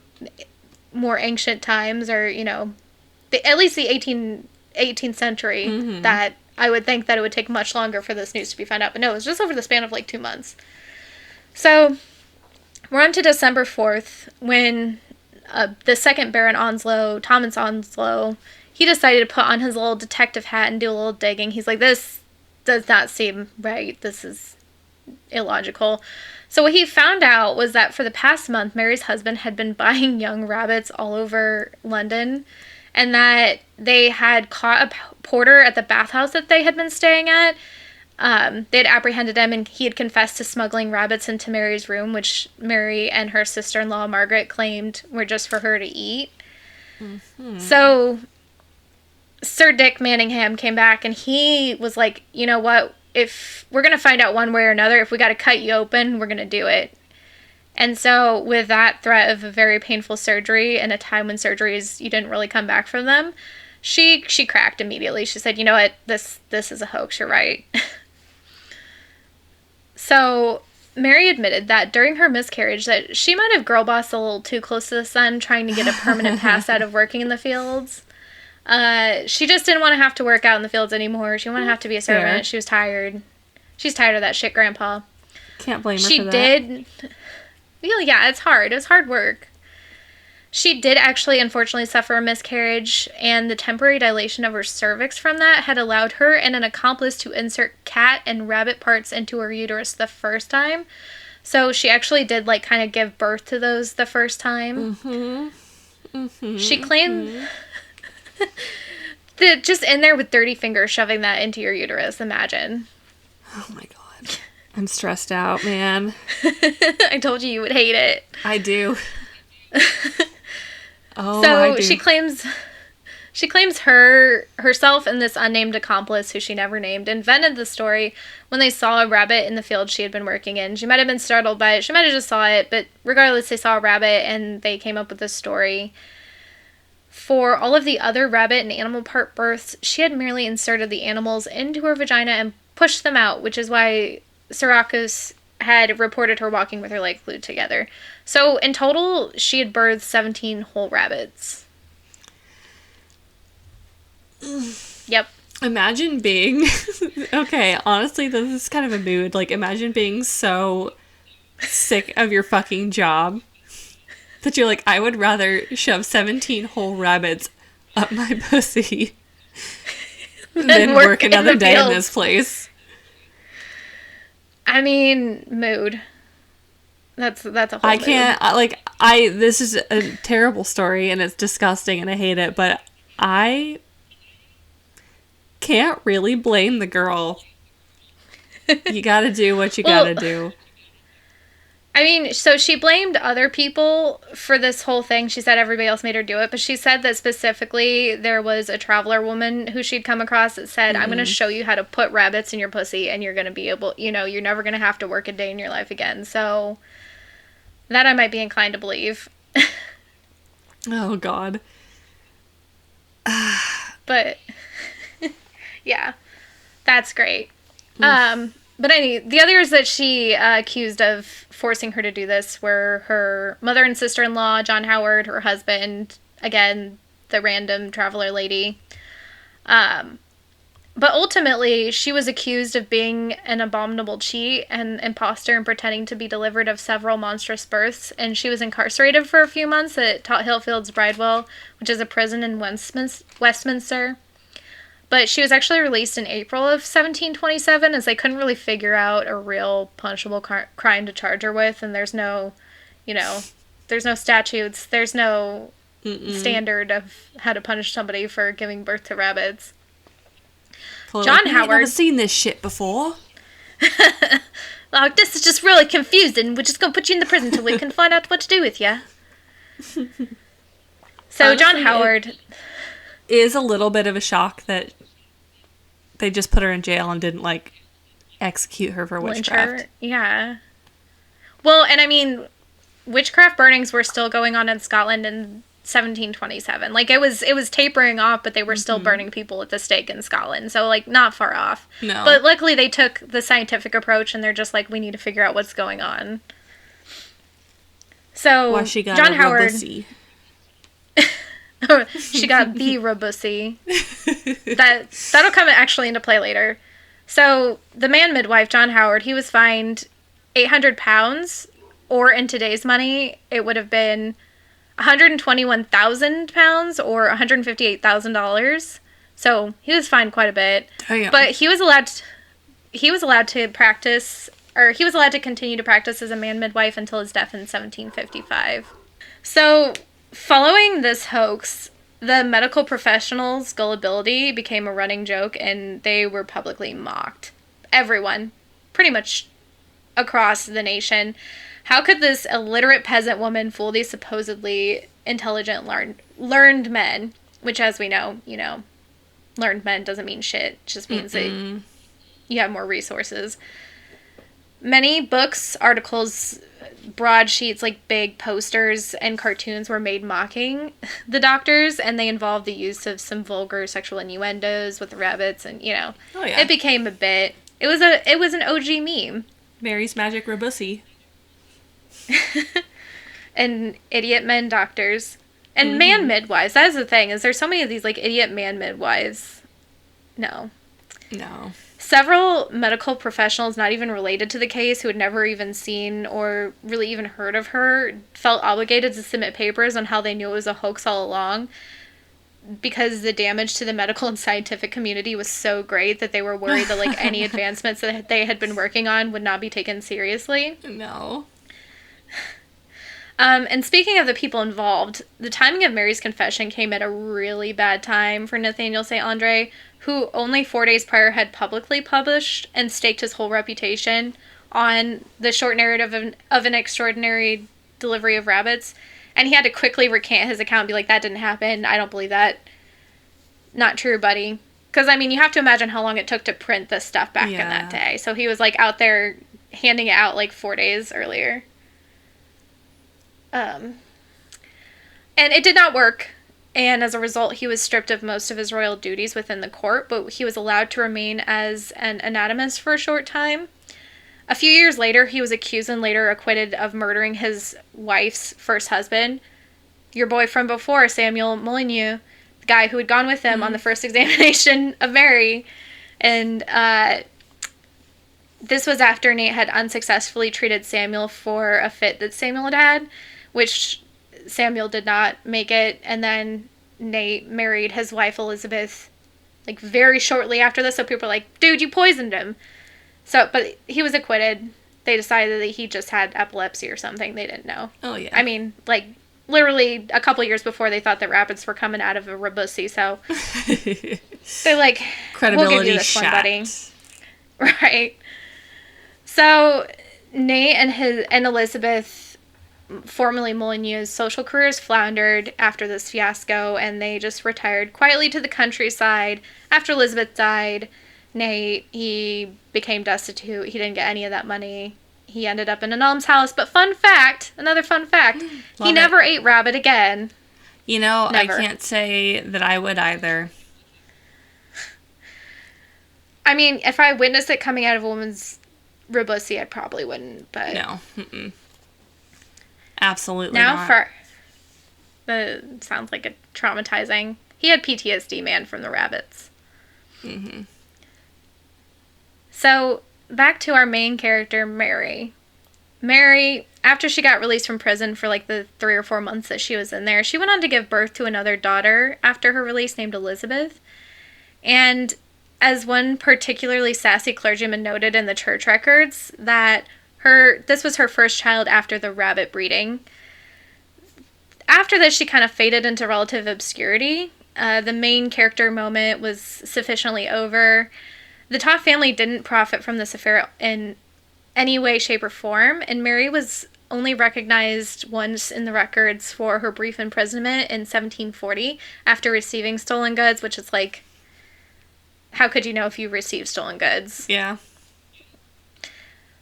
more ancient times, or, at least the 18th century, mm-hmm. that I would think that it would take much longer for this news to be found out. But no, it was just over the span of, 2 months. So, we're on to December 4th, when the second Baron Onslow, Thomas Onslow, he decided to put on his little detective hat and do a little digging. He's like, "This does not seem right. This is illogical." So what he found out was that for the past month, Mary's husband had been buying young rabbits all over London, and that they had caught a porter at the bathhouse that they had been staying at, They had apprehended him, and he had confessed to smuggling rabbits into Mary's room, which Mary and her sister-in-law Margaret claimed were just for her to eat. Mm-hmm. So Sir Dick Manningham came back, and he was like, you know what, if we're going to find out one way or another, if we got to cut you open, we're going to do it. And so with that threat of a very painful surgery and a time when surgeries, you didn't really come back from them, she cracked immediately. She said, you know what, this is a hoax, you're right. So Mary admitted that during her miscarriage that she might have girl bossed a little too close to the sun, trying to get a permanent pass out of working in the fields. She just didn't want to have to work out in the fields anymore. She didn't want to have to be a servant. Fair. She was tired. She's tired of that shit, Grandpa. Can't blame her she for that. did. Yeah, it's hard. It was hard work. She did actually, unfortunately, suffer a miscarriage, and the temporary dilation of her cervix from that had allowed her and an accomplice to insert cat and rabbit parts into her uterus the first time. So she actually did, like, kind of give birth to those the first time. Mm-hmm. Mm-hmm. She claimed... Mm-hmm. Just in there with dirty fingers shoving that into your uterus, imagine. Oh my god. I'm stressed out, man. I told you would hate it. I do. So she claims herself and this unnamed accomplice, who she never named, invented the story when they saw a rabbit in the field she had been working in. She might have been startled by it. She might have just saw it, but regardless, they saw a rabbit and they came up with this story. For all of the other rabbit and animal part births, she had merely inserted the animals into her vagina and pushed them out, which is why Syracuse had reported her walking with her legs glued together. So, in total, she had birthed 17 whole rabbits. Yep. Imagine being... Okay, honestly, this is kind of a mood. Like, imagine being so sick of your fucking job that you're like, I would rather shove 17 whole rabbits up my pussy than work another day in this place. I mean, mood. That's a whole I can't, this is a terrible story and it's disgusting and I hate it, but I can't really blame the girl. You gotta do what you gotta do. I mean, so she blamed other people for this whole thing. She said everybody else made her do it, but she said that specifically there was a traveler woman who she'd come across that said, I'm going to show you how to put rabbits in your pussy and you're going to be able, you're never going to have to work a day in your life again. So that I might be inclined to believe. Oh, God. But, yeah, that's great. But the others that she accused of forcing her to do this were her mother and sister-in-law, John Howard, her husband, again, the random traveler lady. But ultimately, she was accused of being an abominable cheat and imposter and pretending to be delivered of several monstrous births, and she was incarcerated for a few months at Tothill Fields Bridewell, which is a prison in Westminster. But she was actually released in April of 1727, as they couldn't really figure out a real punishable crime to charge her with, and there's no, there's no statutes, there's no standard of how to punish somebody for giving birth to rabbits. John Howard. I've never seen this shit before. Like, this is just really confusing. We're just going to put you in the prison until we can find out what to do with you. So, honestly, John Howard... It is a little bit of a shock that they just put her in jail and didn't, execute her for witchcraft. Yeah. Well, and I mean, witchcraft burnings were still going on in Scotland in 1727. It was tapering off, but they were still burning people at the stake in Scotland. So, not far off. No. But luckily they took the scientific approach and they're just like, we need to figure out what's going on. So, why she got John a Howard... robussy. She got the robussy. That'll come actually into play later. So, the man midwife, John Howard, he was fined £800, or in today's money, it would have been £121,000 or $158,000. So he was fined quite a bit. Damn. But he was allowed to practice, or he was allowed to continue to practice as a man midwife until his death in 1755. So following this hoax, the medical professionals' gullibility became a running joke and they were publicly mocked. everyone, pretty much across the nation. How could this illiterate peasant woman fool these supposedly intelligent, learned men? Which, as we know, learned men doesn't mean shit. It just means that you have more resources. Many books, articles, broadsheets, like big posters and cartoons were made mocking the doctors, and they involved the use of some vulgar sexual innuendos with the rabbits, and it became a bit. It was an OG meme. Mary's Magic Robussy. And idiot men doctors. And man midwives. That is the thing, is there's so many of these, like, idiot man midwives. No. Several medical professionals not even related to the case, who had never even seen or really even heard of her, felt obligated to submit papers on how they knew it was a hoax all along, because the damage to the medical and scientific community was so great that they were worried that, like, any advancements that they had been working on would not be taken seriously. No. And speaking of the people involved, the timing of Mary's confession came at a really bad time for Nathaniel St. Andre, who only 4 days prior had publicly published and staked his whole reputation on the short narrative of an extraordinary delivery of rabbits. And he had to quickly recant his account and be like, that didn't happen. I don't believe that. Not true, buddy. Because, I mean, you have to imagine how long it took to print this stuff back in that day. So he was, like, out there handing it out, like, 4 days earlier. And it did not work, and as a result, he was stripped of most of his royal duties within the court, but he was allowed to remain as an anatomist for a short time. A few years later, he was accused and later acquitted of murdering his wife's first husband, your boy from before, Samuel Molyneux, the guy who had gone with him on the first examination of Mary, and this was after Nate had unsuccessfully treated Samuel for a fit that Samuel had had, which Samuel did not make it, and then Nate married his wife Elizabeth, like, very shortly after this, so people were like, dude, you poisoned him. So, but he was acquitted. They decided that he just had epilepsy or something. They didn't know. Oh, yeah. I mean, like, literally a couple years before, they thought that rabbits were coming out of a Robussy, so they're like, credibility we'll give you this shot. one, buddy. Right. So, Nate and Elizabeth, formerly Molyneux's, social careers floundered after this fiasco, and they just retired quietly to the countryside. After Elizabeth died, Nate, he became destitute. He didn't get any of that money. He ended up in an almshouse. But another fun fact, he never ate rabbit again. Never. I can't say that I would either. I mean, if I witnessed it coming out of a woman's Robussy, I probably wouldn't, but... No. Absolutely not. Sounds like a traumatizing... He had PTSD, man, from the rabbits. So, back to our main character, Mary. Mary, after she got released from prison for, like, the 3 or 4 months that she was in there, she went on to give birth to another daughter after her release named Elizabeth. And as one particularly sassy clergyman noted in the church records, that this was her first child after the rabbit breeding. After this, she kind of faded into relative obscurity. The main character moment was sufficiently over. The Toft family didn't profit from this affair in any way, shape, or form, and Mary was only recognized once in the records for her brief imprisonment in 1740 after receiving stolen goods, which is like, how could you know if you received stolen goods? Yeah.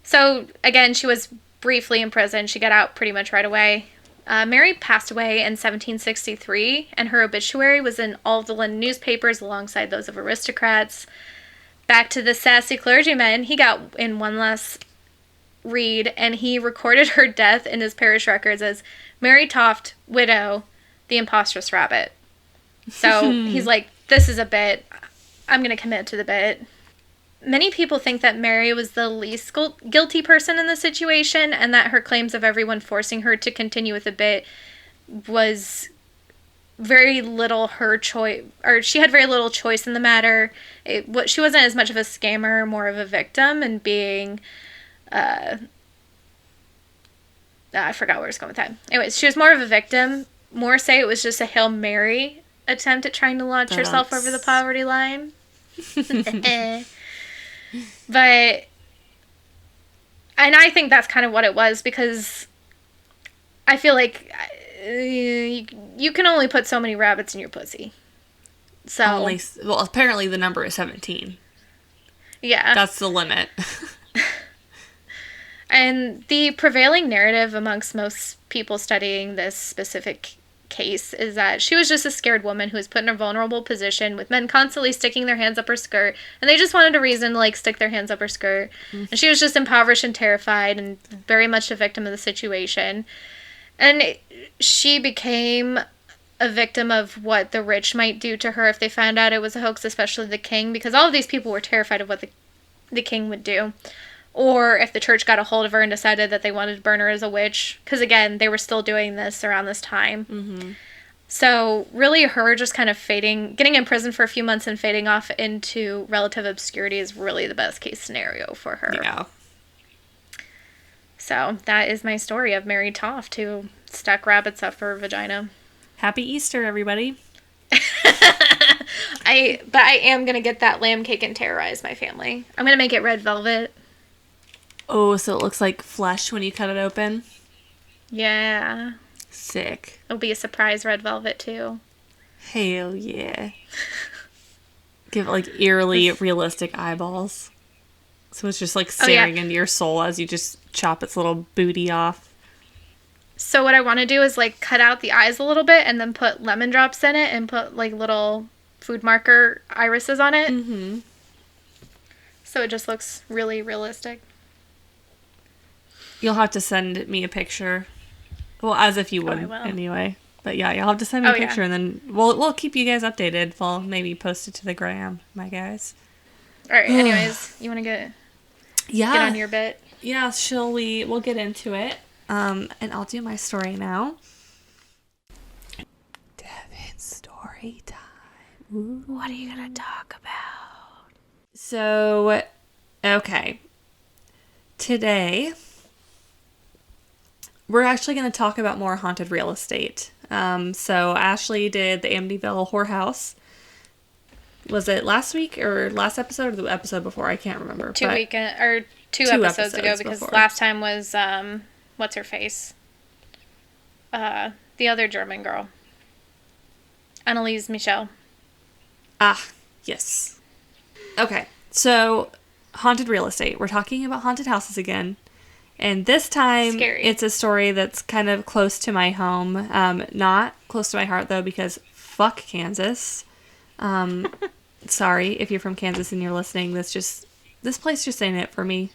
So, again, she was briefly in prison. She got out pretty much right away. Mary passed away in 1763, and her obituary was in all of the London newspapers alongside those of aristocrats. Back to the sassy clergyman, he got in one last read, and he recorded her death in his parish records as Mary Toft, widow, the impostress rabbit. So he's like, this is a bit. I'm going to commit to the bit. Many people think that Mary was the least guilty person in the situation, and that her claims of everyone forcing her to continue with the bit was very little her choice, or she had very little choice in the matter. She wasn't as much of a scammer, more of a victim, and being, I forgot where I was going with that. Anyways, she was more of a victim. More say it was just a Hail Mary attempt at trying to launch herself over the poverty line. But, and I think that's kind of what it was, because I feel like you can only put so many rabbits in your pussy. So Well, apparently the number is 17. Yeah. That's the limit. And the prevailing narrative amongst most people studying this specific case is that she was just a scared woman who was put in a vulnerable position with men constantly sticking their hands up her skirt, and they just wanted a reason to, like, stick their hands up her skirt. Mm-hmm. And she was just impoverished and terrified and very much a victim of the situation. And she became a victim of what the rich might do to her if they found out it was a hoax, especially the king, because all of these people were terrified of what the king would do. Or if the church got a hold of her and decided that they wanted to burn her as a witch. Because, again, they were still doing this around this time. Mm-hmm. So, really, her just kind of getting imprisoned for a few months and fading off into relative obscurity is really the best case scenario for her. Yeah. So, that is my story of Mary Toft, who stuck rabbits up her vagina. Happy Easter, everybody. But I am going to get that lamb cake and terrorize my family. I'm going to make it red velvet. Oh, so it looks like flesh when you cut it open? Yeah. Sick. It'll be a surprise red velvet, too. Hell yeah. Give it, like, eerily realistic eyeballs. So it's just, like, staring into your soul as you just chop its little booty off. So what I want to do is, like, cut out the eyes a little bit and then put lemon drops in it and put, like, little food marker irises on it. Mm-hmm. So it just looks really realistic. You'll have to send me a picture. Well, as if you would anyway. But yeah, you'll have to send me a picture and then we'll keep you guys updated. We'll maybe post it to the gram, my guys. All right, anyways, you want to get on your bit? Yeah, we'll get into it. And I'll do my story now. Devan's story time. Ooh. What are you going to talk about? So, okay. Today, we're actually going to talk about more haunted real estate. So Ashlee did the Amityville whorehouse. Was it last week or last episode or the episode before? I can't remember. Two episodes ago, because before. Last time was, what's her face? The other German girl. Anneliese Michel. Ah, yes. Okay, so haunted real estate. We're talking about haunted houses again. And this time, it's a story that's kind of close to my home. Not close to my heart, though, because fuck Kansas. Sorry if you're from Kansas and you're listening. This place just ain't it for me.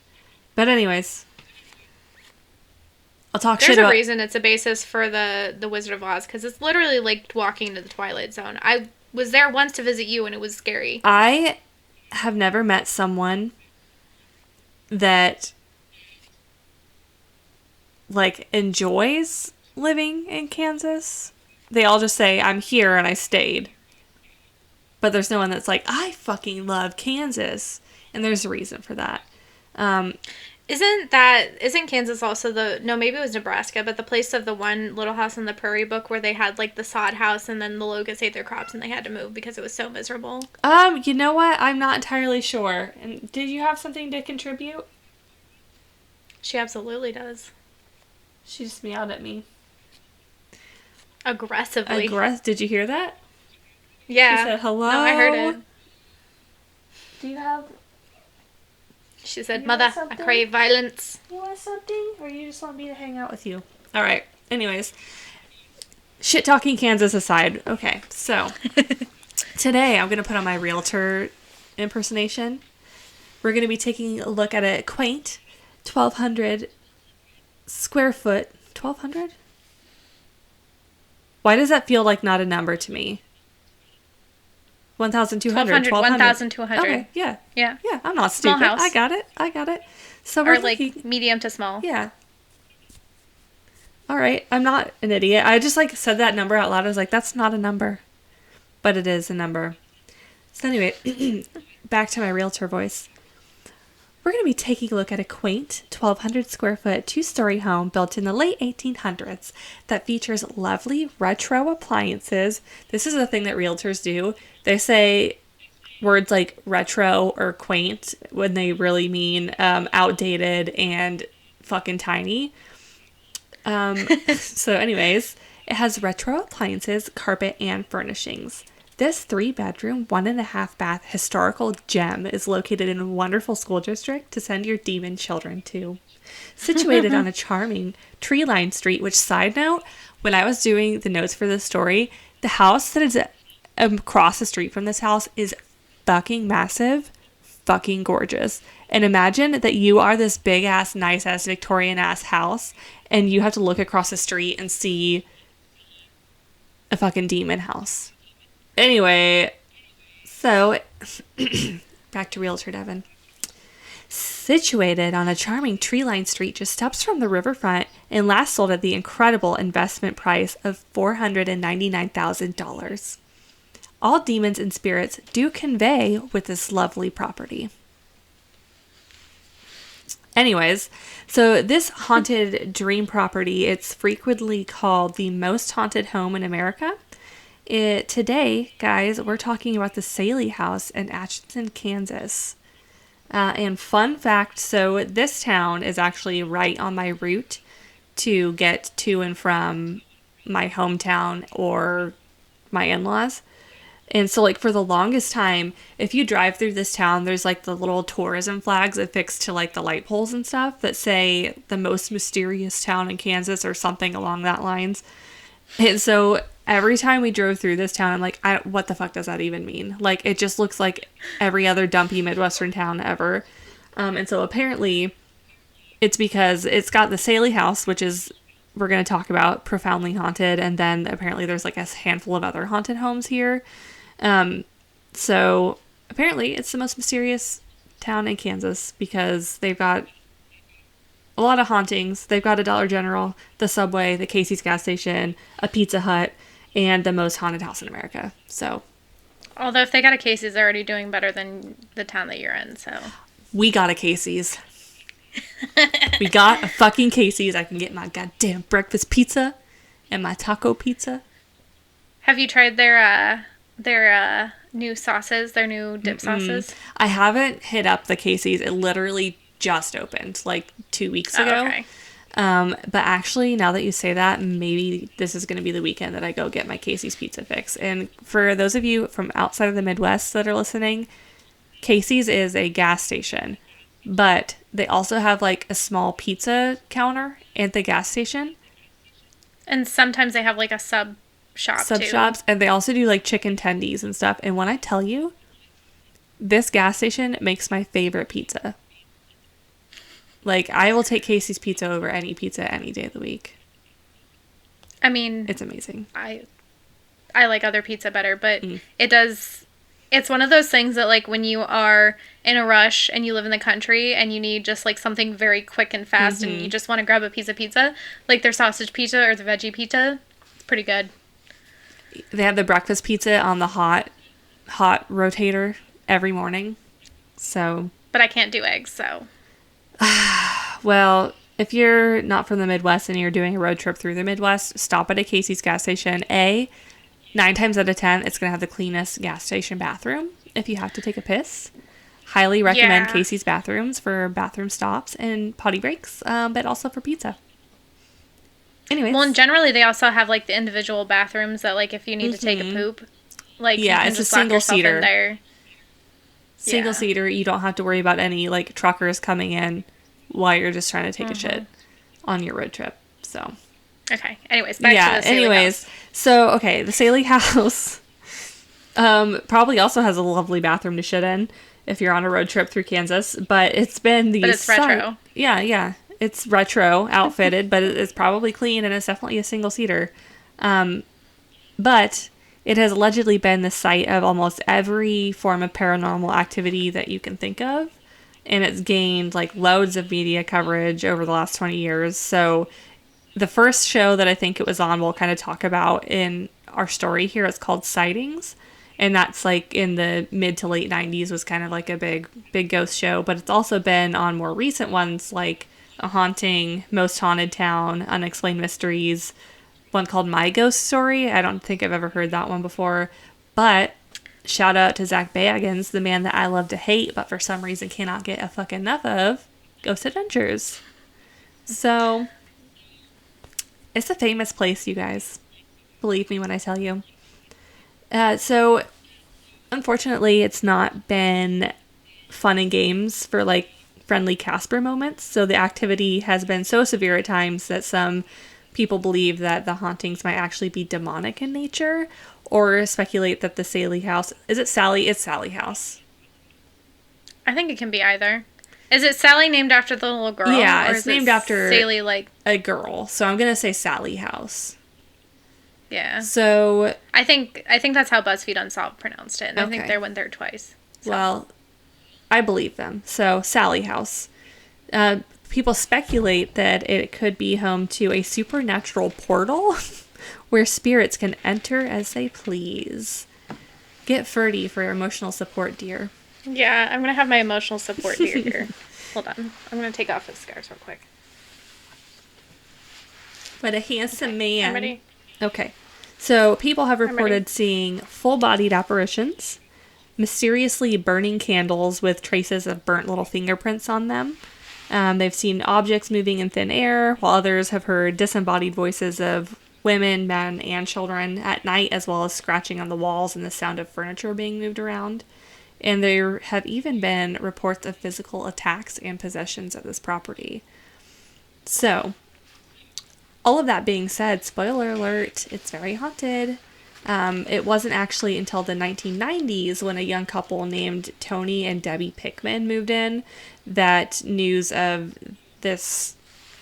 But anyways, I'll talk shit about... There's a reason it's a basis for the Wizard of Oz, because it's literally like walking into the Twilight Zone. I was there once to visit you, and it was scary. I have never met someone that... like, enjoys living in Kansas. They all just say, I'm here and I stayed. But there's no one that's like, I fucking love Kansas. And there's a reason for that. Isn't Kansas also maybe it was Nebraska, but the place of the one Little House on the Prairie book where they had, like, the sod house and then the locusts ate their crops and they had to move because it was so miserable? You know what? I'm not entirely sure. And did you have something to contribute? She absolutely does. She just meowed at me. Aggressively. Did you hear that? Yeah. She said, hello? No, I heard it. Do you have... She said, Mother, I crave violence. You want something? Or you just want me to hang out with you? Alright. Anyways. Shit-talking Kansas aside. Okay, so. Today, I'm going to put on my realtor impersonation. We're going to be taking a look at a quaint 1,200 square foot. 1,200? Why does that feel like not a number to me? 1,200. 1,200. Okay, yeah. Yeah. Yeah, I'm not stupid. Small house. I got it. So we're like medium to small. Yeah. All right. I'm not an idiot. I just like said that number out loud. I was like, that's not a number. But it is a number. So anyway, back to my realtor voice. We're going to be taking a look at a quaint 1,200 square foot 2-story home built in the late 1800s that features lovely retro appliances. This is the thing that realtors do. They say, words like retro or quaint when they really mean outdated and fucking tiny. So anyways, it has retro appliances, carpet, and furnishings. This 3-bedroom, 1.5-bath historical gem is located in a wonderful school district to send your demon children to. Situated on a charming tree-lined street, which, side note, when I was doing the notes for this story, the house that is across the street from this house is fucking massive, fucking gorgeous. And imagine that you are this big-ass, nice-ass, Victorian-ass house, and you have to look across the street and see a fucking demon house. Anyway, so back to Realtor Devan. Situated on a charming tree-lined street just steps from the riverfront and last sold at the incredible investment price of $499,000. All demons and spirits do convey with this lovely property. Anyways, so this haunted dream property, it's frequently called the most haunted home in America. Today, guys, we're talking about the Sallie House in Atchison, Kansas. And fun fact, so this town is actually right on my route to get to and from my hometown or my in-laws. And so, like, for the longest time, if you drive through this town, there's, like, the little tourism flags affixed to, like, the light poles and stuff that say the most mysterious town in Kansas or something along that lines. And so every time we drove through this town, I'm like, what the fuck does that even mean? Like, it just looks like every other dumpy Midwestern town ever. And so apparently it's because it's got the Sallie House, which is, we're going to talk about, profoundly haunted. And then apparently there's like a handful of other haunted homes here. So apparently it's the most mysterious town in Kansas because they've got a lot of hauntings. They've got a Dollar General, the Subway, the Casey's gas station, a Pizza Hut, and the most haunted house in America. So, although if they got a Casey's, they're already doing better than the town that you're in. So we got a Casey's. We got a fucking Casey's. I can get my goddamn breakfast pizza and my taco pizza. Have you tried their new sauces? Their new dip sauces? I haven't hit up the Casey's. It literally just opened like 2 weeks ago. Okay. But actually, now that you say that, maybe this is going to be the weekend that I go get my Casey's pizza fix. And for those of you from outside of the Midwest that are listening, Casey's is a gas station, but they also have like a small pizza counter at the gas station. And sometimes they have like a sub shops, and they also do like chicken tendies and stuff. And when I tell you, this gas station makes my favorite pizza. Like, I will take Casey's pizza over any pizza any day of the week. I mean, it's amazing. I like other pizza better, but it's one of those things that, like, when you are in a rush and you live in the country and you need just, like, something very quick and fast and you just want to grab a piece of pizza, like their sausage pizza or the veggie pizza, it's pretty good. They have the breakfast pizza on the hot rotator every morning. So. But I can't do eggs, so. Well, if you're not from the Midwest and you're doing a road trip through the Midwest, stop at a Casey's gas station. 9 times out of 10, it's going to have the cleanest gas station bathroom if you have to take a piss. Highly recommend Casey's bathrooms for bathroom stops and potty breaks, but also for pizza. Anyways. Well, and generally they also have like the individual bathrooms that, like, if you need to take a poop, like, you can it's just a single seater. in there. Single seater, you don't have to worry about any like truckers coming in while you're just trying to take a shit on your road trip. So okay. Anyways, back to the Sallie House. So okay, the Sallie House probably also has a lovely bathroom to shit in if you're on a road trip through Kansas, but it's been the retro. Yeah. It's retro outfitted, but it's probably clean and it's definitely a single seater. But it has allegedly been the site of almost every form of paranormal activity that you can think of. And it's gained like loads of media coverage over the last 20 years. So the first show that I think it was on, we'll kind of talk about in our story here. It's called Sightings. And that's like in the mid to late 90s was kind of like a big ghost show. But it's also been on more recent ones like A Haunting, Most Haunted Town, Unexplained Mysteries, one called My Ghost Story. I don't think I've ever heard that one before. But shout out to Zach Bagans, the man that I love to hate, but for some reason cannot get a fuck enough of, Ghost Adventures. So, it's a famous place, you guys. Believe me when I tell you. So, unfortunately, it's not been fun and games for, like, friendly Casper moments. So, the activity has been so severe at times that some people believe that the hauntings might actually be demonic in nature, or speculate that the Sallie House... Is it Sallie? It's Sallie House. I think it can be either. Is it Sallie named after the little girl? Yeah, it's named after Sallie, like... a girl. So I'm going to say Sallie House. Yeah. So... I think that's how BuzzFeed Unsolved pronounced it. And I think they went there twice. So. Well, I believe them. So, Sallie House. People speculate that it could be home to a supernatural portal where spirits can enter as they please. Get Ferdy for your emotional support, dear. Yeah, I'm going to have my emotional support deer here. Hold on. I'm going to take off his scarves real quick. But a handsome man. I'm ready. Okay. So, people have reported seeing full-bodied apparitions, mysteriously burning candles with traces of burnt little fingerprints on them. They've seen objects moving in thin air, while others have heard disembodied voices of women, men, and children at night, as well as scratching on the walls and the sound of furniture being moved around. And there have even been reports of physical attacks and possessions at this property. So, all of that being said, spoiler alert, it's very haunted. It wasn't actually until the 1990s when a young couple named Tony and Debbie Pickman moved in that news of this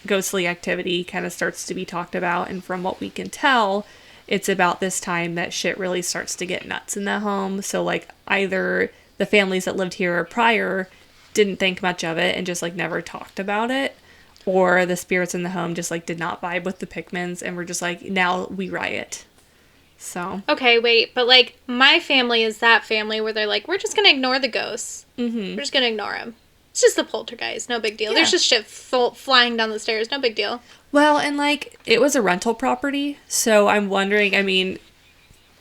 ghostly activity kind of starts to be talked about. And from what we can tell, it's about this time that shit really starts to get nuts in the home. So, like, either the families that lived here prior didn't think much of it and just, like, never talked about it, or the spirits in the home just, like, did not vibe with the Pickmans and were just like, now we riot. So. Okay, wait, but, like, my family is that family where they're like, we're just gonna ignore the ghosts. Mm-hmm. We're just gonna ignore them. It's just the poltergeist, no big deal. Yeah. There's just shit flying down the stairs, no big deal. Well, and, like, it was a rental property, so I'm wondering, I mean,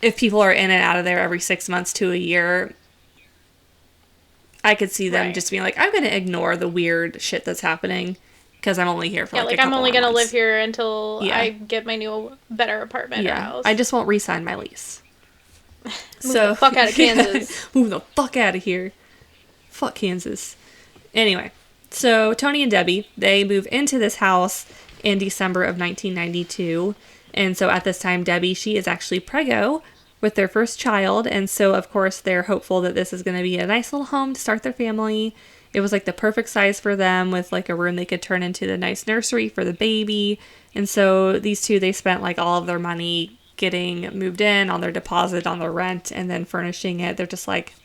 if people are in and out of there every 6 months to a year, I could see them just being like, I'm going to ignore the weird shit that's happening because I'm only here for, like, a couple I'm only going to months. live here until I get my new, better apartment or house. I just won't re-sign my lease. Move the fuck out of Kansas. Move the fuck out of here. Fuck Kansas. Anyway, so Tony and Debbie, they move into this house in December of 1992. And so at this time, Debbie, she is actually preggo with their first child. And so, of course, they're hopeful that this is going to be a nice little home to start their family. It was, like, the perfect size for them with, like, a room they could turn into the nice nursery for the baby. And so these two, they spent, like, all of their money getting moved in, on their deposit, on their rent, and then furnishing it. They're just, like,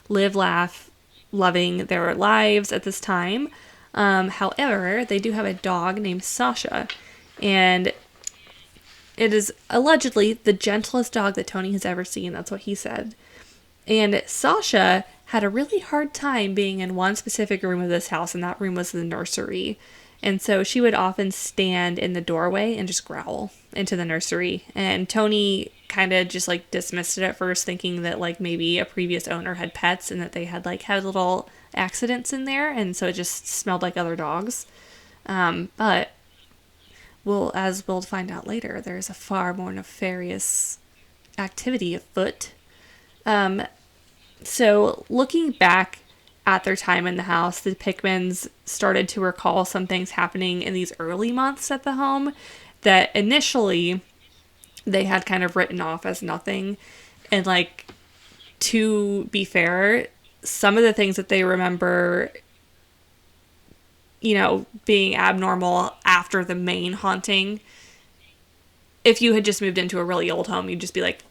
live, laugh, loving their lives at this time. However, they do have a dog named Sasha, and it is allegedly the gentlest dog that Tony has ever seen. That's what he said. And Sasha had a really hard time being in one specific room of this house, and that room was the nursery. And so she would often stand in the doorway and just growl into the nursery. And Tony kind of just, like, dismissed it at first, thinking that, like, maybe a previous owner had pets and that they had, like, had little accidents in there. And so it just smelled like other dogs. But as we'll find out later, there's a far more nefarious activity afoot. So looking back at their time in the house, the Pickmans started to recall some things happening in these early months at the home that initially they had kind of written off as nothing. And, like, to be fair, some of the things that they remember, you know, being abnormal after the main haunting, if you had just moved into a really old home, you'd just be like,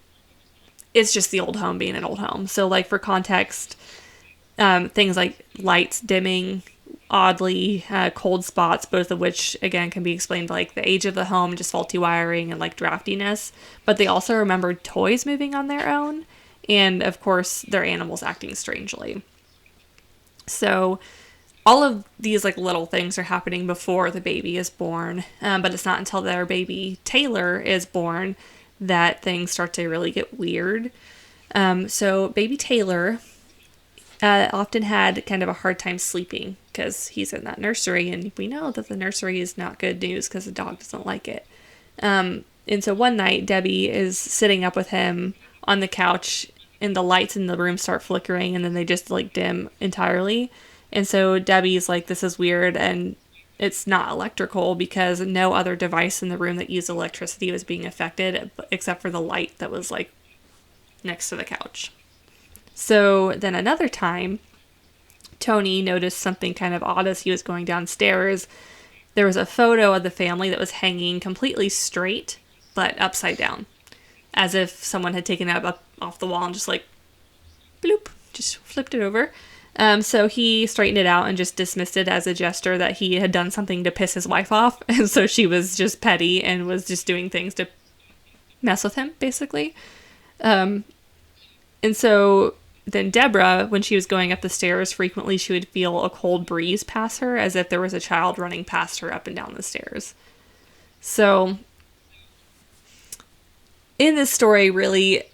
it's just the old home being an old home. So, like, for context, things like lights dimming oddly, cold spots, both of which, again, can be explained by, like, the age of the home, just faulty wiring and, like, draftiness. But they also remembered toys moving on their own, and, of course, their animals acting strangely. So all of these, like, little things are happening before the baby is born, but it's not until their baby Taylor is born that things start to really get weird. So baby Taylor often had kind of a hard time sleeping because he's in that nursery, and we know that the nursery is not good news because the dog doesn't like it. And so one night, Debbie is sitting up with him on the couch, and the lights in the room start flickering, and then they just like dim entirely. And so Debbie's like, this is weird, and it's not electrical because no other device in the room that used electricity was being affected except for the light that was like next to the couch. So then another time, Tony noticed something kind of odd as he was going downstairs. There was a photo of the family that was hanging completely straight, but upside down, as if someone had taken it up off the wall and just like, bloop, just flipped it over. So he straightened it out and just dismissed it as a gesture that he had done something to piss his wife off. And so she was just petty and was just doing things to mess with him, basically. And so then Deborah, when she was going up the stairs, frequently she would feel a cold breeze pass her as if there was a child running past her up and down the stairs. So in this story, really,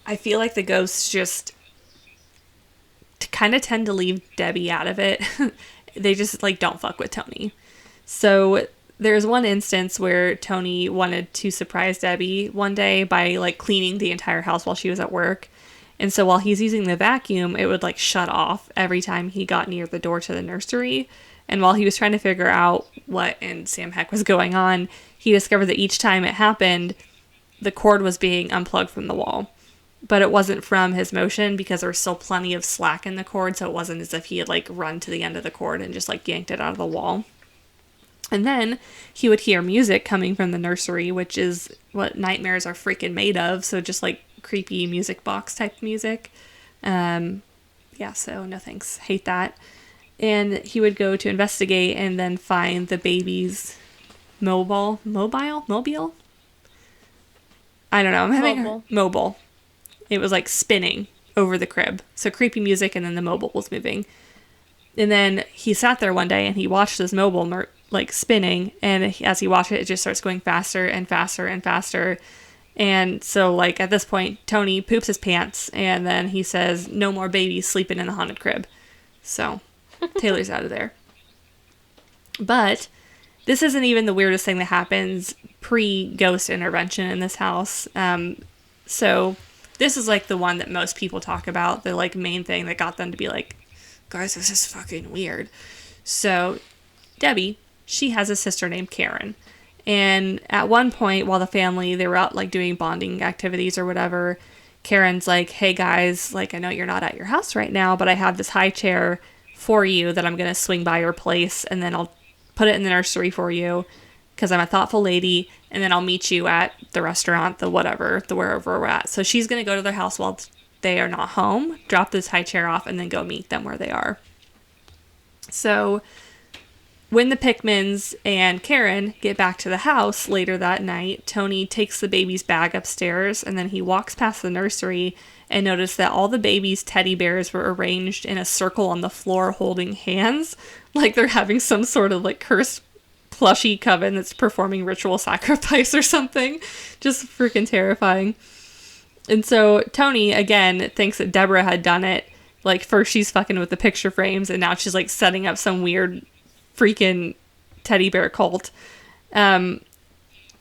I feel like the ghosts just kind of tend to leave Debbie out of it. They just like don't fuck with Tony. So there's one instance where Tony wanted to surprise Debbie one day by like cleaning the entire house while she was at work. And so while he's using the vacuum, it would like shut off every time he got near the door to the nursery. And while he was trying to figure out what in Sam Heck was going on, he discovered that each time it happened, the cord was being unplugged from the wall. But it wasn't from his motion because there was still plenty of slack in the cord, so it wasn't as if he had like run to the end of the cord and just like yanked it out of the wall. And then he would hear music coming from the nursery, which is what nightmares are freaking made of, so just like creepy music box type music. Yeah, so no thanks. Hate that. And he would go to investigate and then find the baby's mobile? I don't know. I'm having mobile. It was like spinning over the crib. So creepy music, and then the mobile was moving. And then he sat there one day and he watched this mobile like spinning, and as he watched it just starts going faster and faster and faster. And so like at this point, Tony poops his pants, and then he says, no more babies sleeping in the haunted crib. So Taylor's out of there. But this isn't even the weirdest thing that happens pre-ghost intervention in this house. So this is like the one that most people talk about, the like main thing that got them to be like, guys, this is fucking weird. So Debbie, she has a sister named Karen. And at one point while the family, they were out like doing bonding activities or whatever, Karen's like, hey guys, like I know you're not at your house right now, but I have this high chair for you that I'm going to swing by your place, and then I'll put it in the nursery for you because I'm a thoughtful lady, and then I'll meet you at the restaurant, the whatever, the wherever we're at. So she's going to go to their house while they are not home, drop this high chair off, and then go meet them where they are. So when the Pickmans and Karen get back to the house later that night, Tony takes the baby's bag upstairs, and then he walks past the nursery and noticed that all the baby's teddy bears were arranged in a circle on the floor holding hands, like they're having some sort of like cursed plushy coven that's performing ritual sacrifice or something. Just freaking terrifying. And so Tony, again, thinks that Deborah had done it. Like, first she's fucking with the picture frames, and now she's like setting up some weird freaking teddy bear cult. And,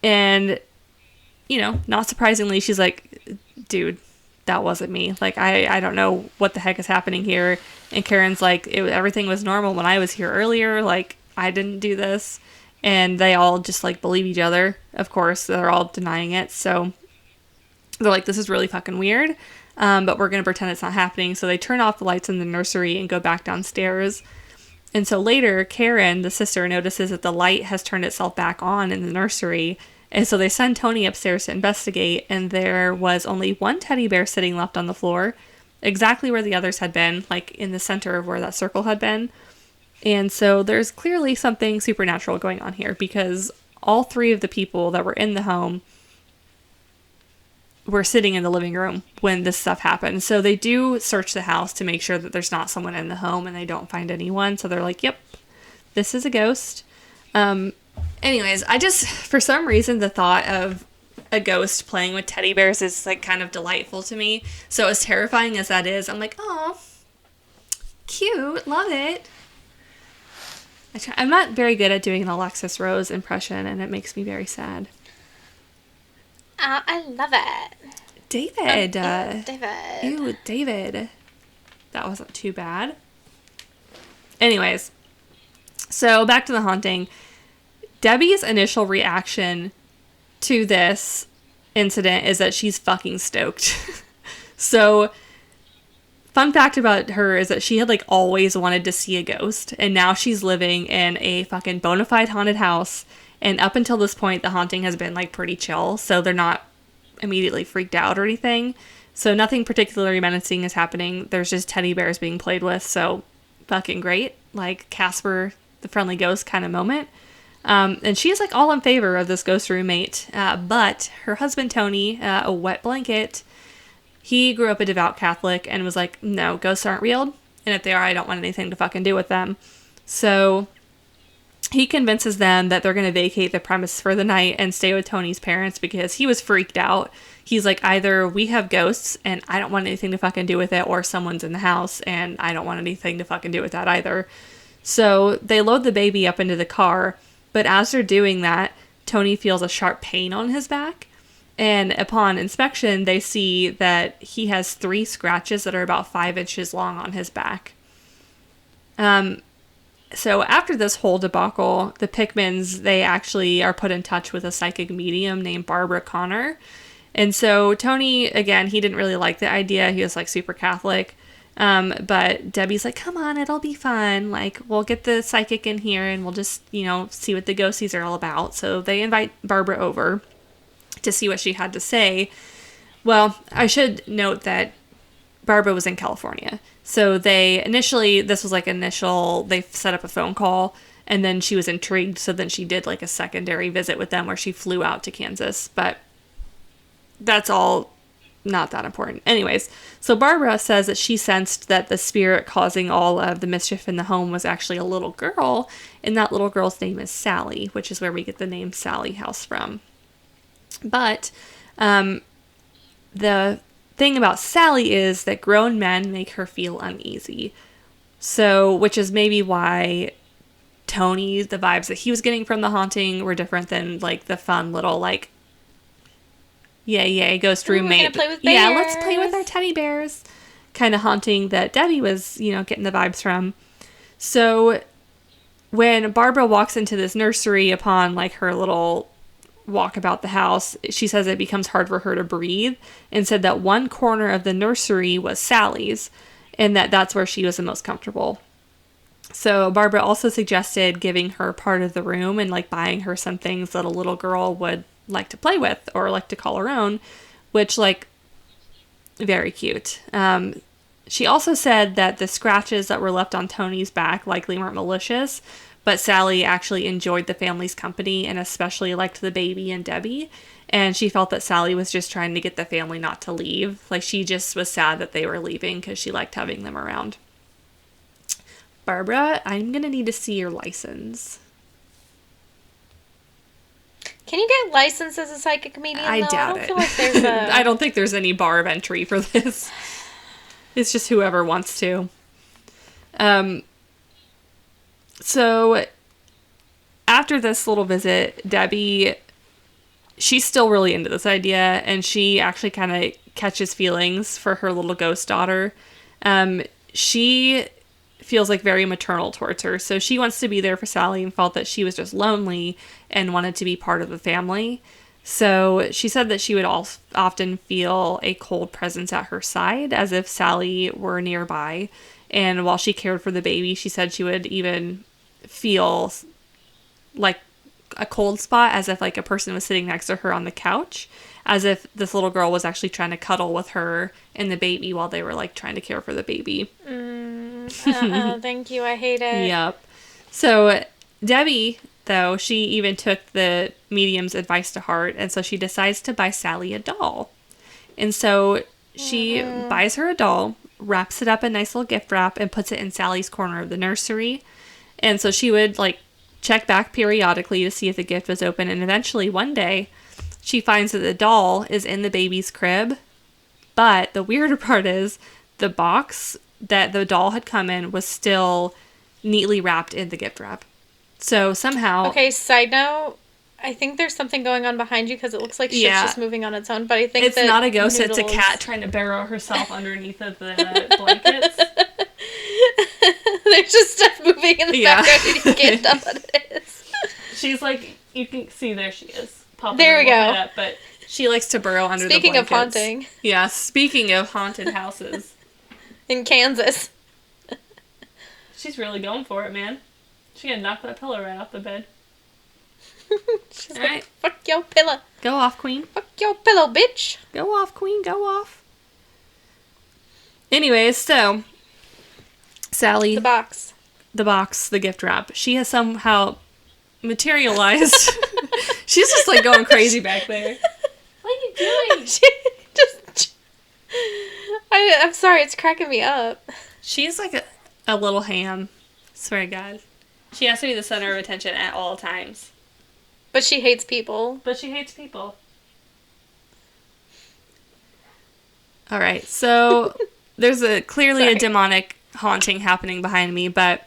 you know, not surprisingly, she's like, dude, that wasn't me. Like, I don't know what the heck is happening here. And Karen's like, everything was normal when I was here earlier. Like, I didn't do this. And they all just, like, believe each other. Of course, they're all denying it. So they're like, this is really fucking weird. But we're going to pretend it's not happening. So they turn off the lights in the nursery and go back downstairs. And so later, Karen, the sister, notices that the light has turned itself back on in the nursery. And so they send Tony upstairs to investigate. And there was only one teddy bear sitting left on the floor, exactly where the others had been, like in the center of where that circle had been. And so there's clearly something supernatural going on here, because all three of the people that were in the home were sitting in the living room when this stuff happened. So they do search the house to make sure that there's not someone in the home, and they don't find anyone. So they're like, yep, this is a ghost. Anyways, I just, for some reason, the thought of a ghost playing with teddy bears is like kind of delightful to me. So as terrifying as that is, I'm like, oh, cute, love it. I'm not very good at doing an Alexis Rose impression, and it makes me very sad. I love it. David. David. Ew, David. That wasn't too bad. Anyways, so back to the haunting. Debbie's initial reaction to this incident is that she's fucking stoked. So, fun fact about her is that she had like always wanted to see a ghost, and now she's living in a fucking bona fide haunted house, and up until this point the haunting has been like pretty chill, so they're not immediately freaked out or anything. So nothing particularly menacing is happening. There's just teddy bears being played with, so fucking great. Like Casper the Friendly Ghost kind of moment. And she is like all in favor of this ghost roommate, but her husband Tony, a wet blanket, he grew up a devout Catholic and was like, no, ghosts aren't real, and if they are, I don't want anything to fucking do with them. So he convinces them that they're going to vacate the premise for the night and stay with Tony's parents because he was freaked out. He's like, either we have ghosts and I don't want anything to fucking do with it, or someone's in the house and I don't want anything to fucking do with that either. So they load the baby up into the car, but as they're doing that, Tony feels a sharp pain on his back. And upon inspection, they see that he has 3 scratches that are about 5 inches long on his back. So after this whole debacle, the Pickmans, they actually are put in touch with a psychic medium named Barbara Connor. And so Tony, again, he didn't really like the idea. He was like super Catholic. But Debbie's like, come on, it'll be fun. Like, we'll get the psychic in here and we'll just, see what the ghosties are all about. So they invite Barbara over to see what she had to say. Well, I should note that Barbara was in California. So they set up a phone call, and then she was intrigued. So then she did like a secondary visit with them where she flew out to Kansas. But that's all not that important. Anyways, so Barbara says that she sensed that the spirit causing all of the mischief in the home was actually a little girl, and that little girl's name is Sallie, which is where we get the name Sallie House from. But the thing about Sallie is that grown men make her feel uneasy. So, which is maybe why Tony, the vibes that he was getting from the haunting were different than like the fun little like, yay, ghost roommate. Play with bears. Yeah, let's play with our teddy bears kind of haunting that Debbie was, getting the vibes from. So when Barbara walks into this nursery upon like her little walk about the house, she says it becomes hard for her to breathe, and said that one corner of the nursery was Sallie's, and that's where she was the most comfortable. So Barbara also suggested giving her part of the room and like buying her some things that a little girl would like to play with or like to call her own, which like very cute. She also said that the scratches that were left on Tony's back likely weren't malicious, but Sallie actually enjoyed the family's company and especially liked the baby and Debbie. And she felt that Sallie was just trying to get the family not to leave. Like, she just was sad that they were leaving because she liked having them around. Barbara, I'm going to need to see your license. Can you get licensed as a psychic medium? I doubt it. I don't think there's any bar of entry for this. It's just whoever wants to. So after this little visit, Debbie, she's still really into this idea, and she actually kind of catches feelings for her little ghost daughter. She feels like very maternal towards her, so she wants to be there for Sallie and felt that she was just lonely and wanted to be part of the family. So she said that she would often feel a cold presence at her side, as if Sallie were nearby. And while she cared for the baby, she said she would even feel like a cold spot, as if like a person was sitting next to her on the couch, as if this little girl was actually trying to cuddle with her and the baby while they were like trying to care for the baby. Thank you. I hate it. Yep. So Debbie, though, she even took the medium's advice to heart, and so she decides to buy Sallie a doll. And so she buys her a doll, wraps it up in nice little gift wrap, and puts it in Sallie's corner of the nursery. And so she would like check back periodically to see if the gift was open, and eventually one day she finds that the doll is in the baby's crib. But the weirder part is the box that the doll had come in was still neatly wrapped in the gift wrap. So somehow... Okay, side note, I think there's something going on behind you because it looks like shit's just moving on its own, but I think it's not a ghost, it's a cat trying to burrow herself underneath of the blankets. There's just stuff moving in the background and you can't tell what it is. She's like, you can see there she is. There we go. Up, but she likes to burrow under the blankets. Speaking of haunting. Yeah, speaking of haunted houses. In Kansas. She's really going for it, man. She gonna knock that pillow right off the bed. She's all like, fuck your pillow. Go off, queen. Fuck your pillow, bitch. Go off, queen. Go off. Anyways, so... Sallie... The box, the gift wrap. She has somehow materialized. She's just like going crazy back there. What are you doing? I'm sorry, it's cracking me up. She's like a little ham. Swear to God. She has to be the center of attention at all times. But she hates people. Alright, so there's clearly a demonic haunting happening behind me, but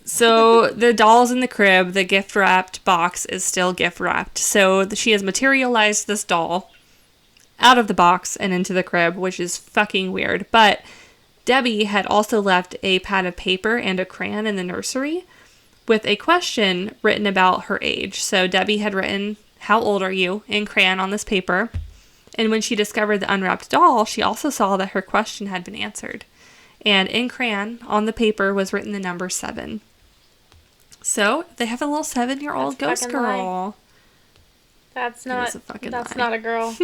so the doll's in the crib, the gift wrapped box is still gift wrapped. So she has materialized this doll out of the box and into the crib, which is fucking weird. But Debbie had also left a pad of paper and a crayon in the nursery with a question written about her age. So Debbie had written, "How old are you?" in crayon on this paper. And when she discovered the unwrapped doll, she also saw that her question had been answered. And in crayon on the paper was written the number 7. So they have a little 7-year-old ghost girl. That's not a girl.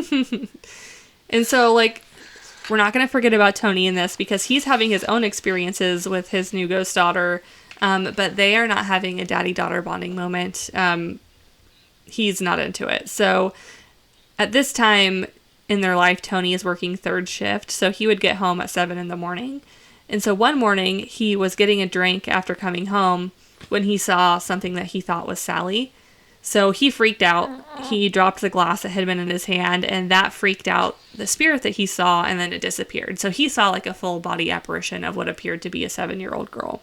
And so, like, we're not going to forget about Tony in this because he's having his own experiences with his new ghost daughter, but they are not having a daddy-daughter bonding moment. He's not into it. So at this time in their life, Tony is working third shift, so he would get home at 7 in the morning. And so one morning, he was getting a drink after coming home when he saw something that he thought was Sallie. So he freaked out. He dropped the glass that had been in his hand, and that freaked out the spirit that he saw, and then it disappeared. So he saw like a full body apparition of what appeared to be a 7-year-old girl.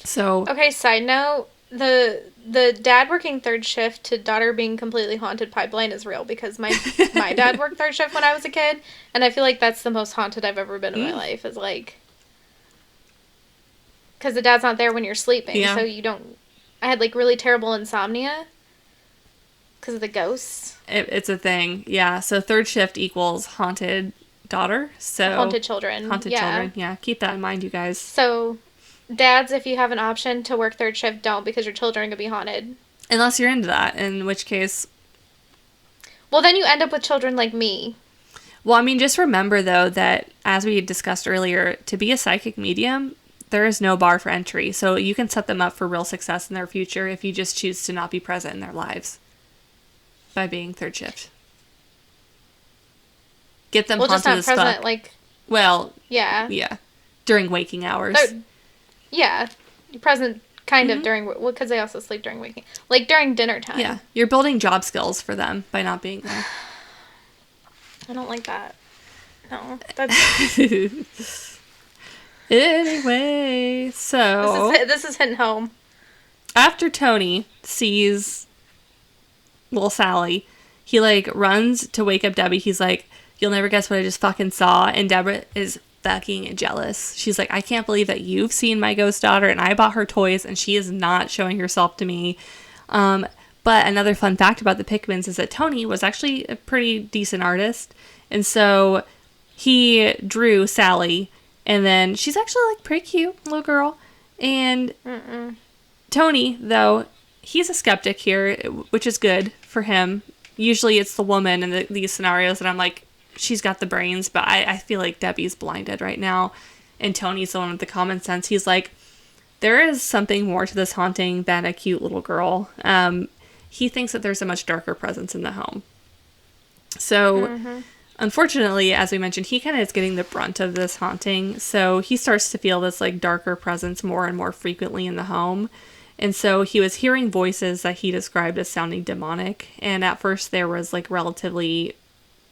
So okay, side note, the dad working third shift to daughter being completely haunted pipeline is real because my dad worked third shift when I was a kid, and I feel like that's the most haunted I've ever been in my life, is like, because the dad's not there when you're sleeping, so you don't, I had like really terrible insomnia because of the ghosts. It's a thing, yeah. So third shift equals haunted daughter. So haunted children. Children, yeah. Keep that in mind, you guys. So dads, if you have an option to work third shift, don't, because your children are going to be haunted. Unless you're into that, in which case... Well, then you end up with children like me. Well, I mean, just remember, though, that as we discussed earlier, to be a psychic medium, there is no bar for entry. So you can set them up for real success in their future if you just choose to not be present in their lives by being third shift. Get them haunted as fuck. Just not present, like... Well... Yeah. Yeah. During waking hours. Yeah. Present kind of during... Well, because they also sleep during waking... Like, during dinner time. Yeah. You're building job skills for them by not being there. I don't like that. No. That's... Anyway, so... This is hitting home. After Tony sees little Sallie, he, like, runs to wake up Debbie. He's like, "You'll never guess what I just fucking saw." And Deborah is fucking jealous. She's like, "I can't believe that you've seen my ghost daughter, and I bought her toys, and she is not showing herself to me." But another fun fact about the Pickmans is that Tony was actually a pretty decent artist. And so he drew Sallie, and then she's actually, like, pretty cute little girl. And Tony, though, he's a skeptic here, which is good for him. Usually it's the woman in these scenarios that I'm like, she's got the brains, but I feel like Debbie's blinded right now. And Tony's the one with the common sense. He's like, there is something more to this haunting than a cute little girl. He thinks that there's a much darker presence in the home. So, unfortunately, as we mentioned, he kind of is getting the brunt of this haunting. So he starts to feel this, like, darker presence more and more frequently in the home. And so he was hearing voices that he described as sounding demonic. And at first there was like relatively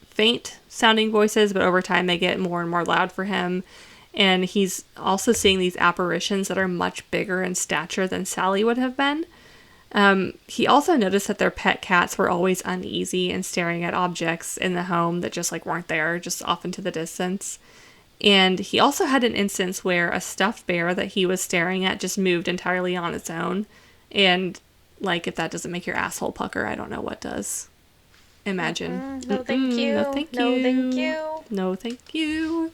faint sounding voices, but over time they get more and more loud for him. And he's also seeing these apparitions that are much bigger in stature than Sallie would have been. He also noticed that their pet cats were always uneasy and staring at objects in the home that just like weren't there, just off into the distance. And he also had an instance where a stuffed bear that he was staring at just moved entirely on its own. And like, if that doesn't make your asshole pucker, I don't know what does. Imagine. No, thank you. No, thank you. No, thank you. No, thank you.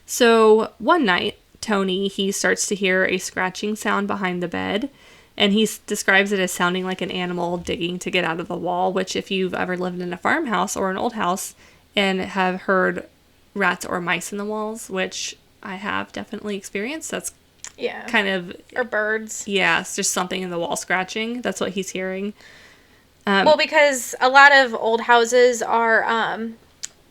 So one night, Tony, he starts to hear a scratching sound behind the bed. And he describes it as sounding like an animal digging to get out of the wall, which if you've ever lived in a farmhouse or an old house and have heard rats or mice in the walls, which I have definitely experienced, that's kind of... Or birds. Yeah, it's just something in the wall scratching. That's what he's hearing. Well, because a lot of old houses are...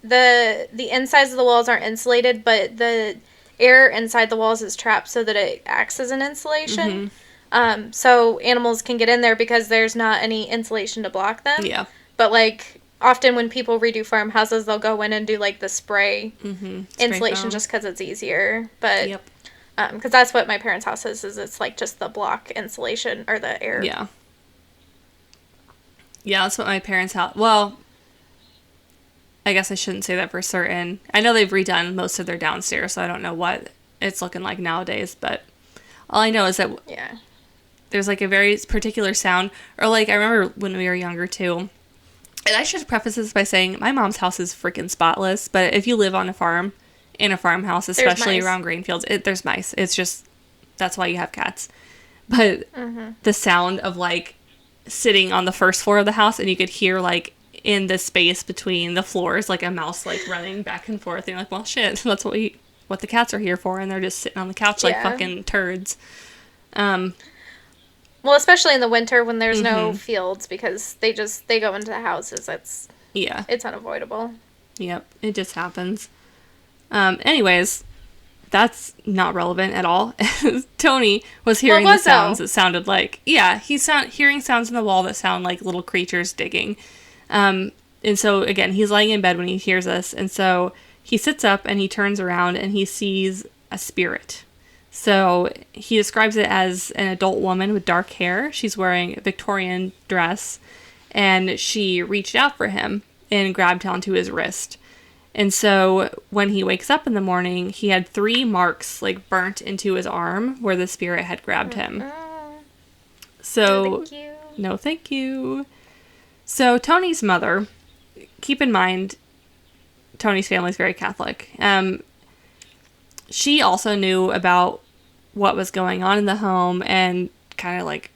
the insides of the walls aren't insulated, but the air inside the walls is trapped so that it acts as an insulation. Mm-hmm. So animals can get in there because there's not any insulation to block them. Yeah. But, like, often when people redo farmhouses, they'll go in and do, like, the spray insulation foam. Just because it's easier. But, Yep. Because that's what my parents' house is it's, like, just the block insulation, or the air. Yeah. Yeah, that's what my parents' house... Well, I guess I shouldn't say that for certain. I know they've redone most of their downstairs, so I don't know what it's looking like nowadays, but all I know is that... Yeah. There's, like, a very particular sound. Or, like, I remember when we were younger, too. And I should preface this by saying my mom's house is freaking spotless. But if you live on a farm, in a farmhouse, especially around grain fields, there's mice. It's just, that's why you have cats. But the sound of, like, sitting on the first floor of the house, and you could hear, like, in the space between the floors, like, a mouse, like, running back and forth. And you're like, well, shit, that's what the cats are here for. And they're just sitting on the couch like fucking turds. Well, especially in the winter when there's no fields, because they go into the houses. It's unavoidable. Yep, it just happens. Anyways, that's not relevant at all. Tony was hearing the sounds that sounded like, he's hearing sounds in the wall that sound like little creatures digging. And so again, he's laying in bed when he hears this, and so he sits up and he turns around and he sees a spirit. So he describes it as an adult woman with dark hair. She's wearing a Victorian dress, and she reached out for him and grabbed onto his wrist. And so when he wakes up in the morning, he had 3 marks like burnt into his arm where the spirit had grabbed him. So, no, thank you. No, thank you. So Tony's mother, keep in mind, Tony's family is very Catholic. She also knew about what was going on in the home and kind of like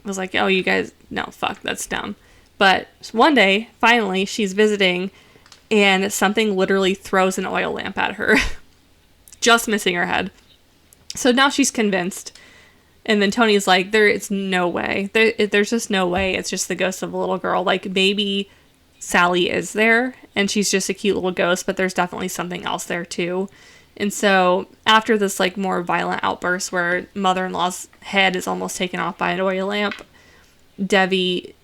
was like, oh, you guys, no, fuck, that's dumb. But one day, finally, she's visiting and something literally throws an oil lamp at her, just missing her head. So now she's convinced. And then Tony's like, there's no way. There's just no way. It's just the ghost of a little girl. Like, maybe Sallie is there and she's just a cute little ghost, but there's definitely something else there too. And so after this like more violent outburst where mother-in-law's head is almost taken off by an oil lamp, Debbie,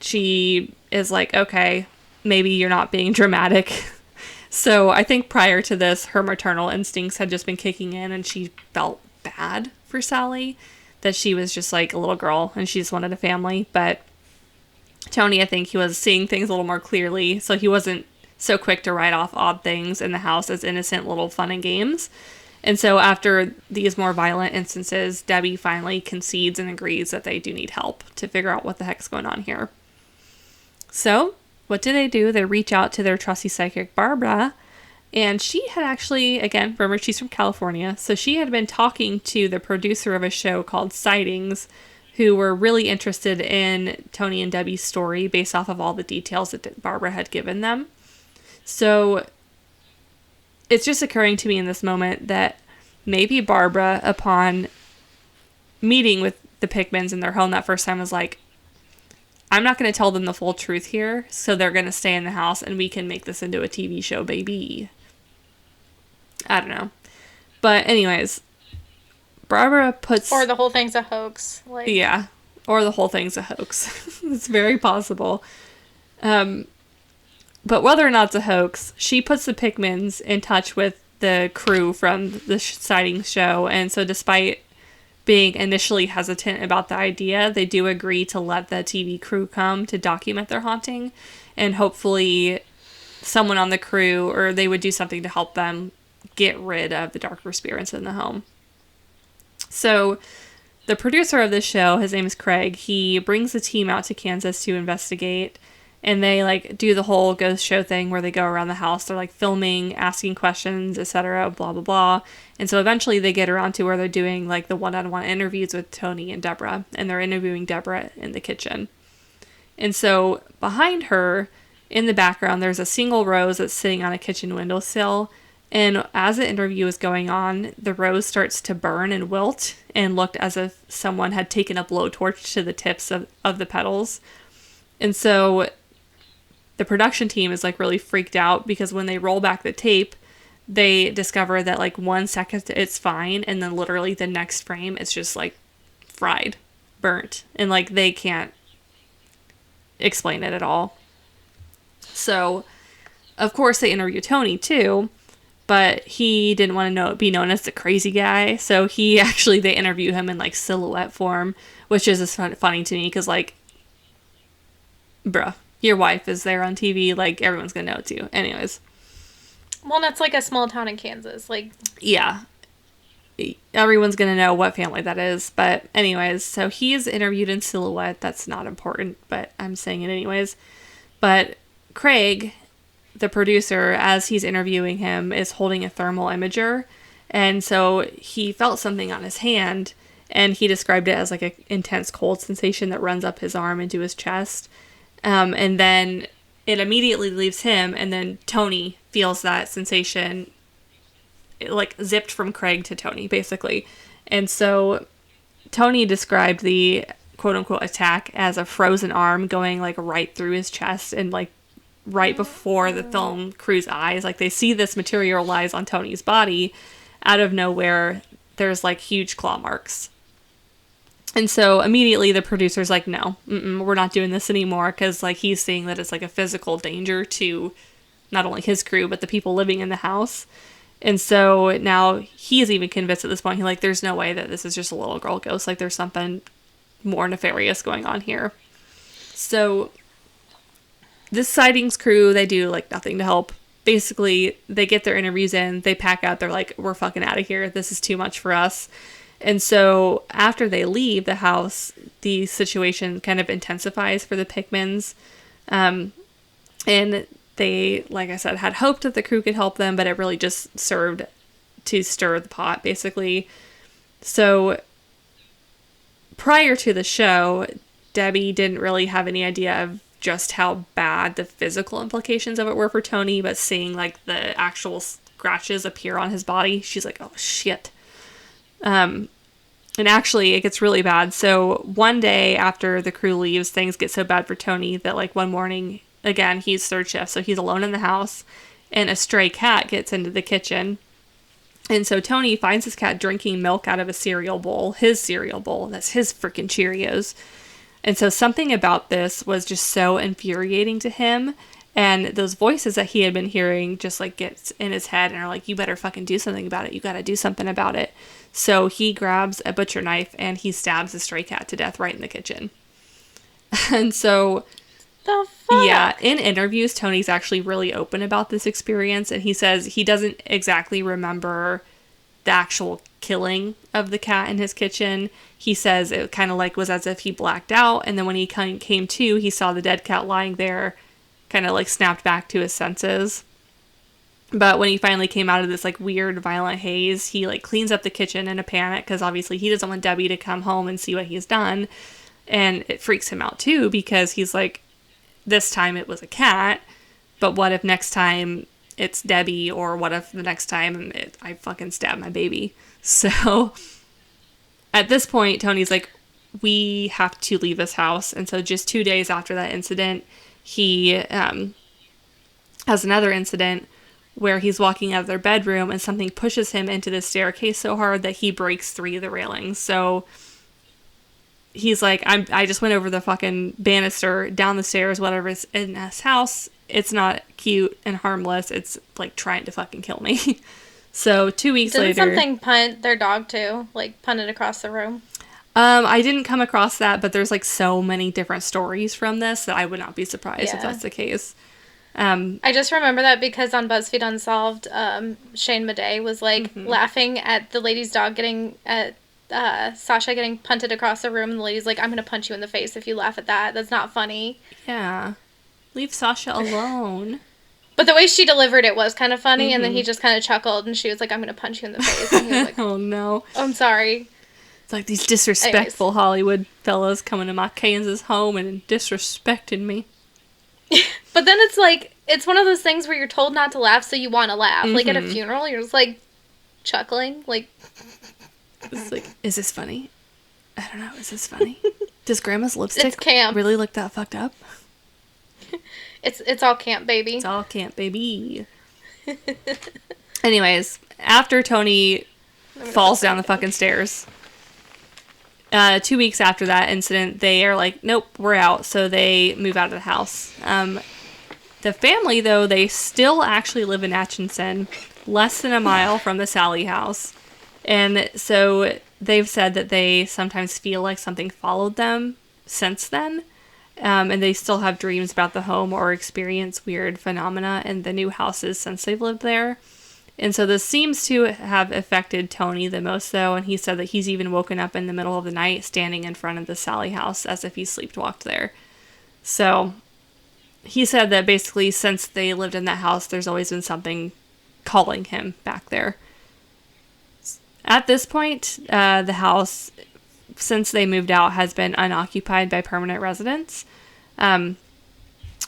she is like, okay, maybe you're not being dramatic. So I think prior to this, her maternal instincts had just been kicking in and she felt bad for Sallie, that she was just like a little girl and she just wanted a family. But Tony, I think he was seeing things a little more clearly, so he wasn't so quick to write off odd things in the house as innocent little fun and games. And so after these more violent instances, Debbie finally concedes and agrees that they do need help to figure out what the heck's going on here. So what do? They reach out to their trusty psychic, Barbara, and she had actually, again, remember she's from California, so she had been talking to the producer of a show called Sightings, who were really interested in Tony and Debbie's story based off of all the details that Barbara had given them. So it's just occurring to me in this moment that maybe Barbara, upon meeting with the Pickmans in their home that first time, was like, I'm not going to tell them the full truth here, so they're going to stay in the house and we can make this into a TV show, baby. I don't know. But anyways, Barbara puts... Or the whole thing's a hoax. Like... Yeah. Or the whole thing's a hoax. It's very possible. But whether or not it's a hoax, she puts the Pickmans in touch with the crew from the sightings show. And so despite being initially hesitant about the idea, they do agree to let the TV crew come to document their haunting. And hopefully someone on the crew, or they would do something to help them get rid of the darker spirits in the home. So the producer of this show, his name is Craig, he brings the team out to Kansas to investigate. And they, like, do the whole ghost show thing where they go around the house. They're, like, filming, asking questions, etc., blah, blah, blah. And so eventually they get around to where they're doing, like, the one-on-one interviews with Tony and Deborah. And they're interviewing Deborah in the kitchen. And so behind her, in the background, there's a single rose that's sitting on a kitchen windowsill. And as the interview is going on, the rose starts to burn and wilt and looked as if someone had taken a blowtorch to the tips of the petals. And so the production team is, like, really freaked out because when they roll back the tape, they discover that, like, 1 second it's fine, and then literally the next frame it's just, like, fried, burnt, and, like, they can't explain it at all. So, of course, they interview Tony, too, but he didn't want to be known as the crazy guy, so they interview him in, like, silhouette form, which is just funny to me, because, like, bruh. Your wife is there on TV, like, everyone's gonna know it too. Anyways. Well, that's like a small town in Kansas, like... Yeah. Everyone's gonna know what family that is. But anyways, so he's interviewed in silhouette. That's not important, but I'm saying it anyways. But Craig, the producer, as he's interviewing him, is holding a thermal imager. And so he felt something on his hand, and he described it as, like, an intense cold sensation that runs up his arm into his chest. And then it immediately leaves him, and then Tony feels that sensation, like, zipped from Craig to Tony, basically. And so Tony described the quote-unquote attack as a frozen arm going, like, right through his chest and, like, right before the film crew's eyes. Like, they see this materialize on Tony's body. Out of nowhere, there's, like, huge claw marks. And so immediately the producer's like, no, we're not doing this anymore, because, like, he's seeing that it's, like, a physical danger to not only his crew, but the people living in the house. And so now he's even convinced at this point, there's no way that this is just a little girl ghost. Like, there's something more nefarious going on here. So this sightings crew, they do, like, nothing to help. Basically, they get their interviews in, they pack out, they're like, we're fucking out of here. This is too much for us. And so after they leave the house, the situation kind of intensifies for the Pickmans. And they, like I said, had hoped that the crew could help them, but it really just served to stir the pot, basically. So prior to the show, Debbie didn't really have any idea of just how bad the physical implications of it were for Tony, but seeing, like, the actual scratches appear on his body, she's like, oh, shit. And actually, it gets really bad. So one day after the crew leaves, things get so bad for Tony that, like, one morning, again, he's third shift, so he's alone in the house, and a stray cat gets into the kitchen. And so Tony finds his cat drinking milk out of a cereal bowl, his cereal bowl. That's his freaking Cheerios. And so something about this was just so infuriating to him. And those voices that he had been hearing just, like, gets in his head and are like, you better fucking do something about it. You gotta do something about it. So he grabs a butcher knife and he stabs the stray cat to death right in the kitchen. And so, the fuck? Yeah, in interviews, Tony's actually really open about this experience. And he says he doesn't exactly remember the actual killing of the cat in his kitchen. He says it kind of, like, was as if he blacked out. And then when he came to, he saw the dead cat lying there, kind of, like, snapped back to his senses. But when he finally came out of this, like, weird, violent haze, he, like, cleans up the kitchen in a panic, because obviously he doesn't want Debbie to come home and see what he's done. And it freaks him out, too, because he's like, this time it was a cat, but what if next time it's Debbie, or what if the next time I fucking stab my baby? So at this point, Tony's like, we have to leave this house. And so just 2 days after that incident, he has another incident where he's walking out of their bedroom and something pushes him into the staircase so hard that he breaks 3 of the railings. So he's like, I just went over the fucking banister, down the stairs, whatever is in this house. It's not cute and harmless. It's like trying to fucking kill me. So 2 weeks later. Didn't something punt their dog too? Like punt it across the room? I didn't come across that, but there's like so many different stories from this that I would not be surprised if that's the case. I just remember that because on BuzzFeed Unsolved, Shane Madej was like laughing at the lady's dog Sasha getting punted across the room, and the lady's like, I'm gonna punch you in the face if you laugh at that. That's not funny. Yeah. Leave Sasha alone. But the way she delivered it was kind of funny, and then he just kind of chuckled, and she was like, I'm gonna punch you in the face. And he was like, oh no. I'm sorry. It's like these disrespectful Hollywood fellas coming to my Kansas home and disrespecting me. But then it's like, it's one of those things where you're told not to laugh, so you want to laugh. Like at a funeral, you're just like chuckling. Like, it's like, is this funny? I don't know. Is this funny? Does Grandma's lipstick camp. really look that fucked up? It's all camp, baby. It's all camp, baby. Anyways, after Tony falls down the fucking stairs, 2 weeks after that incident, they are like, nope, we're out. So they move out of the house. The family, though, they still actually live in Atchison, less than a mile from the Sallie House. And so they've said that they sometimes feel like something followed them since then. And they still have dreams about the home or experience weird phenomena in the new houses since they've lived there. And so this seems to have affected Tony the most, though. And he said that he's even woken up in the middle of the night standing in front of the Sallie House as if he sleepwalked there. So he said that basically since they lived in that house, there's always been something calling him back there. At this point, the house, since they moved out, has been unoccupied by permanent residents.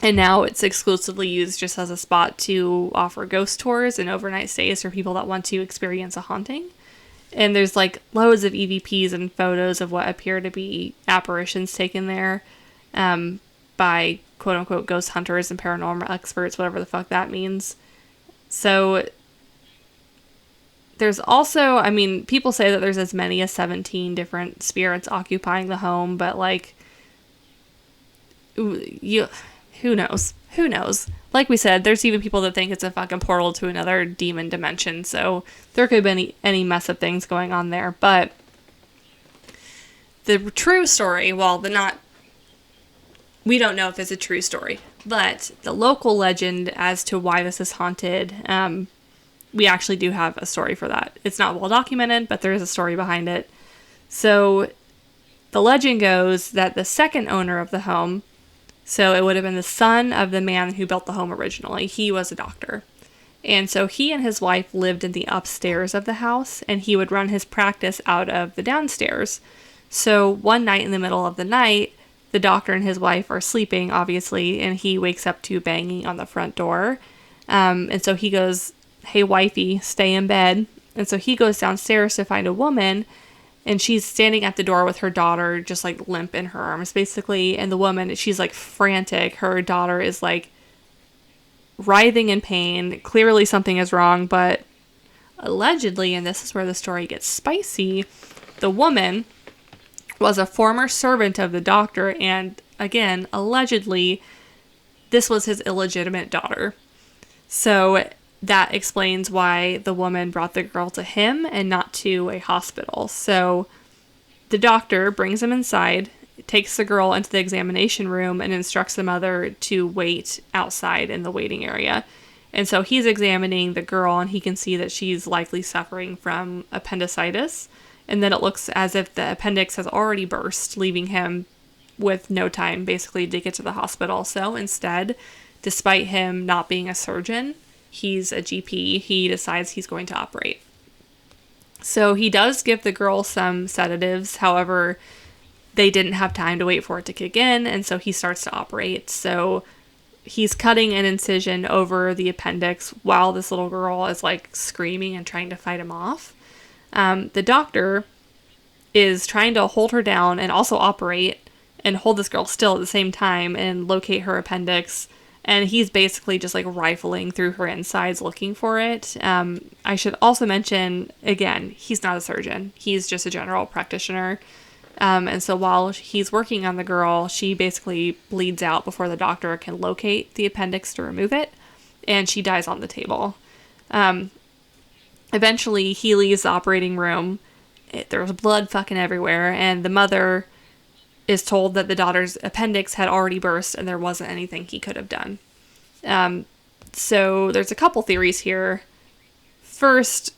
And now it's exclusively used just as a spot to offer ghost tours and overnight stays for people that want to experience a haunting. And there's like loads of EVPs and photos of what appear to be apparitions taken there by quote-unquote ghost hunters and paranormal experts, whatever the fuck that means. So there's also, I mean, people say that there's as many as 17 different spirits occupying the home, but like, who knows? Who knows? Like we said, there's even people that think it's a fucking portal to another demon dimension, so there could be any mess of things going on there. But the true story, we don't know if it's a true story, but the local legend as to why this is haunted, we actually do have a story for that. It's not well documented, but there is a story behind it. So the legend goes that the second owner of the home, so it would have been the son of the man who built the home originally. He was a doctor. And so he and his wife lived in the upstairs of the house, and he would run his practice out of the downstairs. So one night in the middle of the night, the doctor and his wife are sleeping, obviously, and he wakes up to banging on the front door. And so he goes, hey, wifey, stay in bed. And so he goes downstairs to find a woman, and she's standing at the door with her daughter, just like limp in her arms, basically. And the woman, she's like frantic. Her daughter is like writhing in pain. Clearly something is wrong, but allegedly, and this is where the story gets spicy, the woman was a former servant of the doctor, and again, allegedly, this was his illegitimate daughter. So that explains why the woman brought the girl to him and not to a hospital. So the doctor brings him inside, takes the girl into the examination room, and instructs the mother to wait outside in the waiting area. And so he's examining the girl, and he can see that she's likely suffering from appendicitis, and that it looks as if the appendix has already burst, leaving him with no time, basically, to get to the hospital. So instead, despite him not being a surgeon, he's a GP, he decides he's going to operate. So he does give the girl some sedatives. However, they didn't have time to wait for it to kick in, and so he starts to operate. So he's cutting an incision over the appendix while this little girl is like screaming and trying to fight him off. The doctor is trying to hold her down and also operate and hold this girl still at the same time and locate her appendix And he's basically just like rifling through her insides looking for it. I should also mention, again, he's not a surgeon. He's just a general practitioner. And so while he's working on the girl, she basically bleeds out before the doctor can locate the appendix to remove it. And she dies on the table. Eventually, he leaves the operating room. There's blood fucking everywhere. And the mother is told that the daughter's appendix had already burst and there wasn't anything he could have done. So there's a couple theories here. First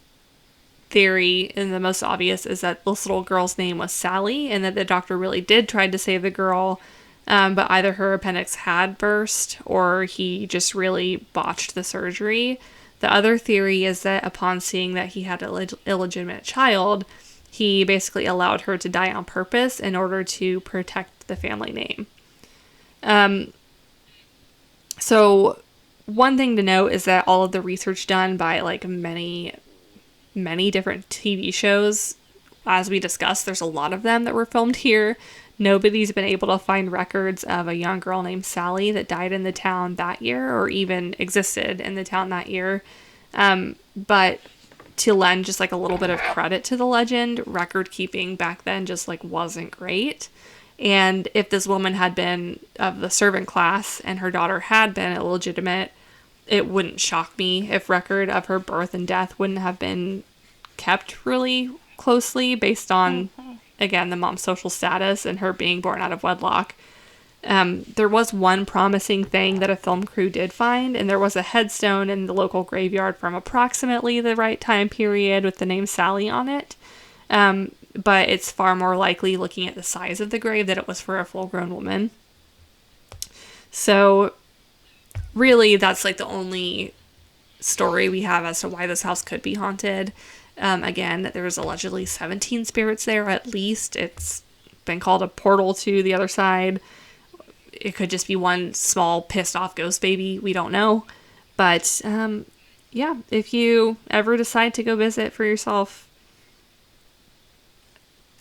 theory, and the most obvious, is that this little girl's name was Sallie and that the doctor really did try to save the girl, but either her appendix had burst or he just really botched the surgery. The other theory is that upon seeing that he had an illegitimate child, he basically allowed her to die on purpose in order to protect the family name. So one thing to note is that all of the research done by like many different TV shows, as we discussed, there's a lot of them that were filmed here. Nobody's been able to find records of a young girl named Sallie that died in the town that year or even existed in the town that year. But to lend just like a little bit of credit to the legend, record keeping back then just like wasn't great. And if this woman had been of the servant class and her daughter had been illegitimate, it wouldn't shock me if record of her birth and death wouldn't have been kept really closely based on, again, the mom's social status and her being born out of wedlock. There was one promising thing that a film crew did find, and there was a headstone in the local graveyard from approximately the right time period with the name Sallie on it. But it's far more likely, looking at the size of the grave, that it was for a full-grown woman. So, really, that's like the only story we have as to why this house could be haunted. Again, there's allegedly 17 spirits there, at least. It's been called a portal to the other side. It could just be one small pissed off ghost baby. We don't know. But, yeah, if you ever decide to go visit for yourself,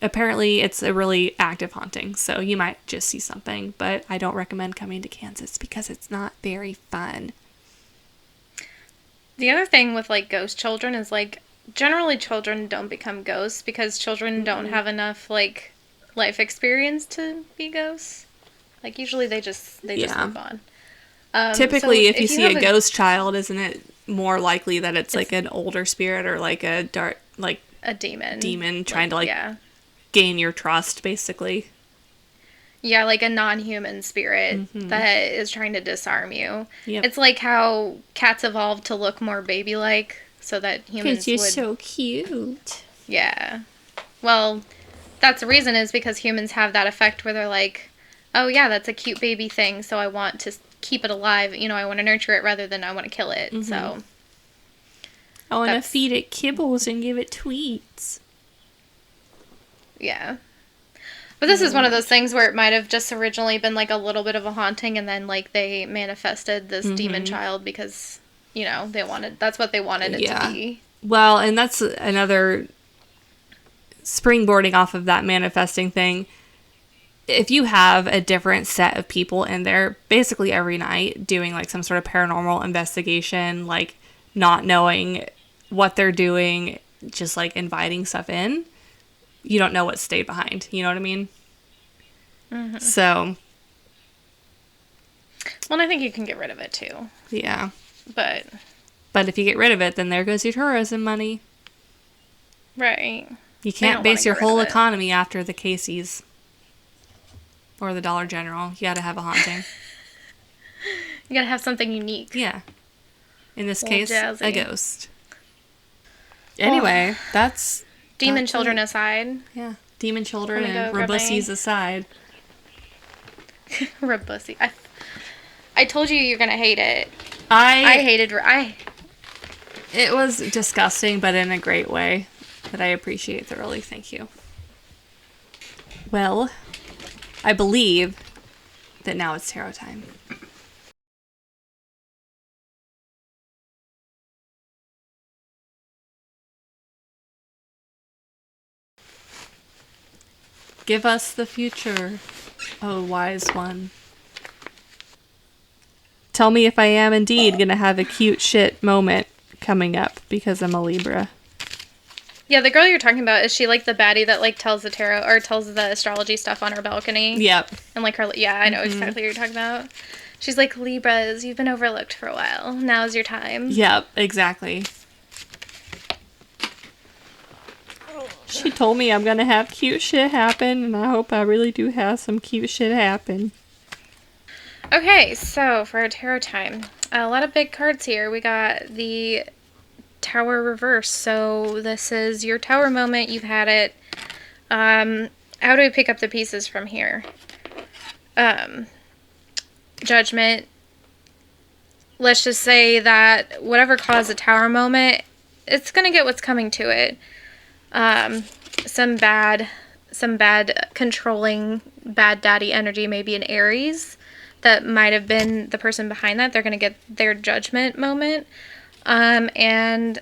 apparently it's a really active haunting. So you might just see something. But I don't recommend coming to Kansas because it's not very fun. The other thing with, like, ghost children is, like, generally children don't become ghosts because children don't have enough, like, life experience to be ghosts. Like, usually they just move on. Typically, so if you see a ghost child, isn't it more likely that it's like an older spirit or like a dark, like a demon trying to gain your trust, basically? Yeah, like a non-human spirit that is trying to disarm you. Yep. It's like how cats evolved to look more baby-like so that humans would... Because you're so cute. Yeah. Well, that's the reason, is because humans have that effect where they're like, oh yeah, that's a cute baby thing, so I want to keep it alive. You know, I want to nurture it rather than I want to kill it. Mm-hmm. So I want to feed it kibbles and give it tweets. Yeah. But this is one of those things where it might have just originally been like a little bit of a haunting, and then like they manifested this demon child because, you know, that's what they wanted it to be. Well, and that's another springboarding off of that manifesting thing. If you have a different set of people in there basically every night doing like some sort of paranormal investigation, like not knowing what they're doing, just like inviting stuff in, you don't know what stayed behind. You know what I mean? Mm-hmm. So. Well, I think you can get rid of it too. Yeah. But if you get rid of it, then there goes your tourism money. Right. You can't base your whole economy after the Casey's. Or the Dollar General. You gotta have a haunting. You gotta have something unique. Yeah. In this case, jazzy. A ghost. Anyway, that's... Demon children aside. Yeah. Demon children and Rabussies aside. Rabussie. I told you're gonna hate it. I hated... It was disgusting, but in a great way. That I appreciate thoroughly. Thank you. Well... I believe that now it's tarot time. Give us the future, oh wise one. tell me if I am indeed going to have a cute shit moment coming up because I'm a Libra. Yeah, the girl you're talking about, is she like the baddie that like tells the tarot or tells the astrology stuff on her balcony? Yep. And like her, yeah, I know exactly what you're talking about. She's like, Libras, you've been overlooked for a while. Now's your time. Yep, exactly. She told me I'm gonna have cute shit happen, and I hope I really do have some cute shit happen. Okay, so for our tarot time, a lot of big cards here. We got the Tower reverse. So this is your Tower moment. You've had it. How do we pick up the pieces from here? Judgment. Let's just say that whatever caused the Tower moment, it's gonna get what's coming to it. Some bad controlling, bad daddy energy, maybe an Aries, that might have been the person behind that. They're gonna get their judgment moment. And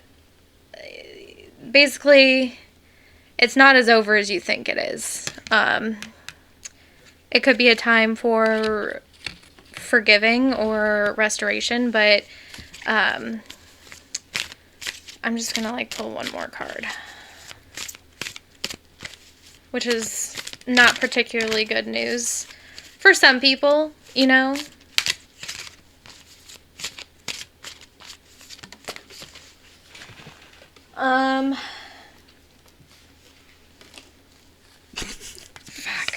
basically, it's not as over as you think it is. It could be a time for forgiving or restoration, but I'm just gonna like pull one more card, which is not particularly good news for some people, you know. Fuck.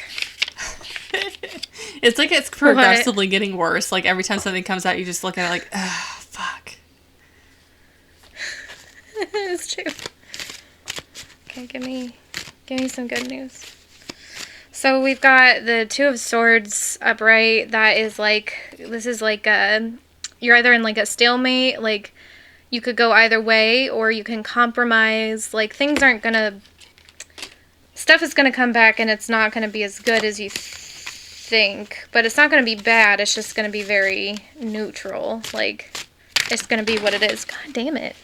It's like it's progressively getting worse. Like every time something comes out, you just look at it like, ah, fuck. It's true. Okay, give me some good news. So we've got the Two of Swords upright. That is like, this is like you're either in like a stalemate, like you could go either way, or you can compromise. Like things aren't gonna, stuff is gonna come back and it's not gonna be as good as you think, but it's not gonna be bad. It's just gonna be very neutral. Like it's gonna be what it is. God damn it.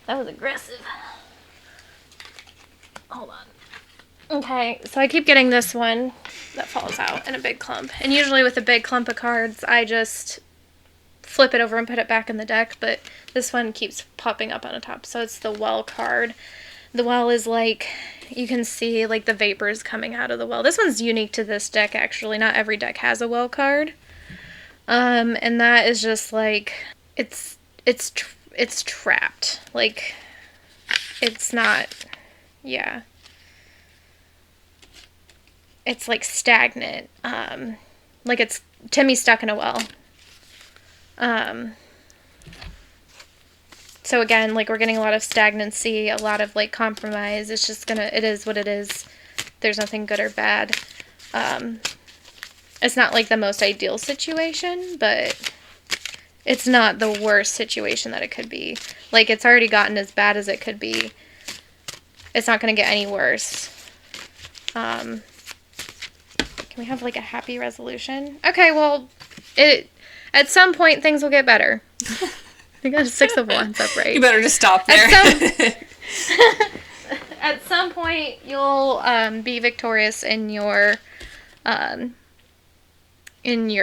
That was aggressive. Hold on. Okay, so I keep getting this one that falls out in a big clump. And usually with a big clump of cards, I just flip it over and put it back in the deck, but this one keeps popping up on the top. So it's the well card. The well is like, you can see like the vapors coming out of the well. This one's unique to this deck, actually. Not every deck has a well card. And that is just like, it's trapped. Like, it's not, yeah. It's like stagnant. Like it's Timmy stuck in a well. So again, like we're getting a lot of stagnancy, a lot of like compromise. It's just it is what it is. There's nothing good or bad. It's not like the most ideal situation, but it's not the worst situation that it could be. Like it's already gotten as bad as it could be. It's not going to get any worse. Can we have like a happy resolution? Okay, well, at some point things will get better. I got a 6 of Wands upright. You better just stop there. At some point you'll be victorious in your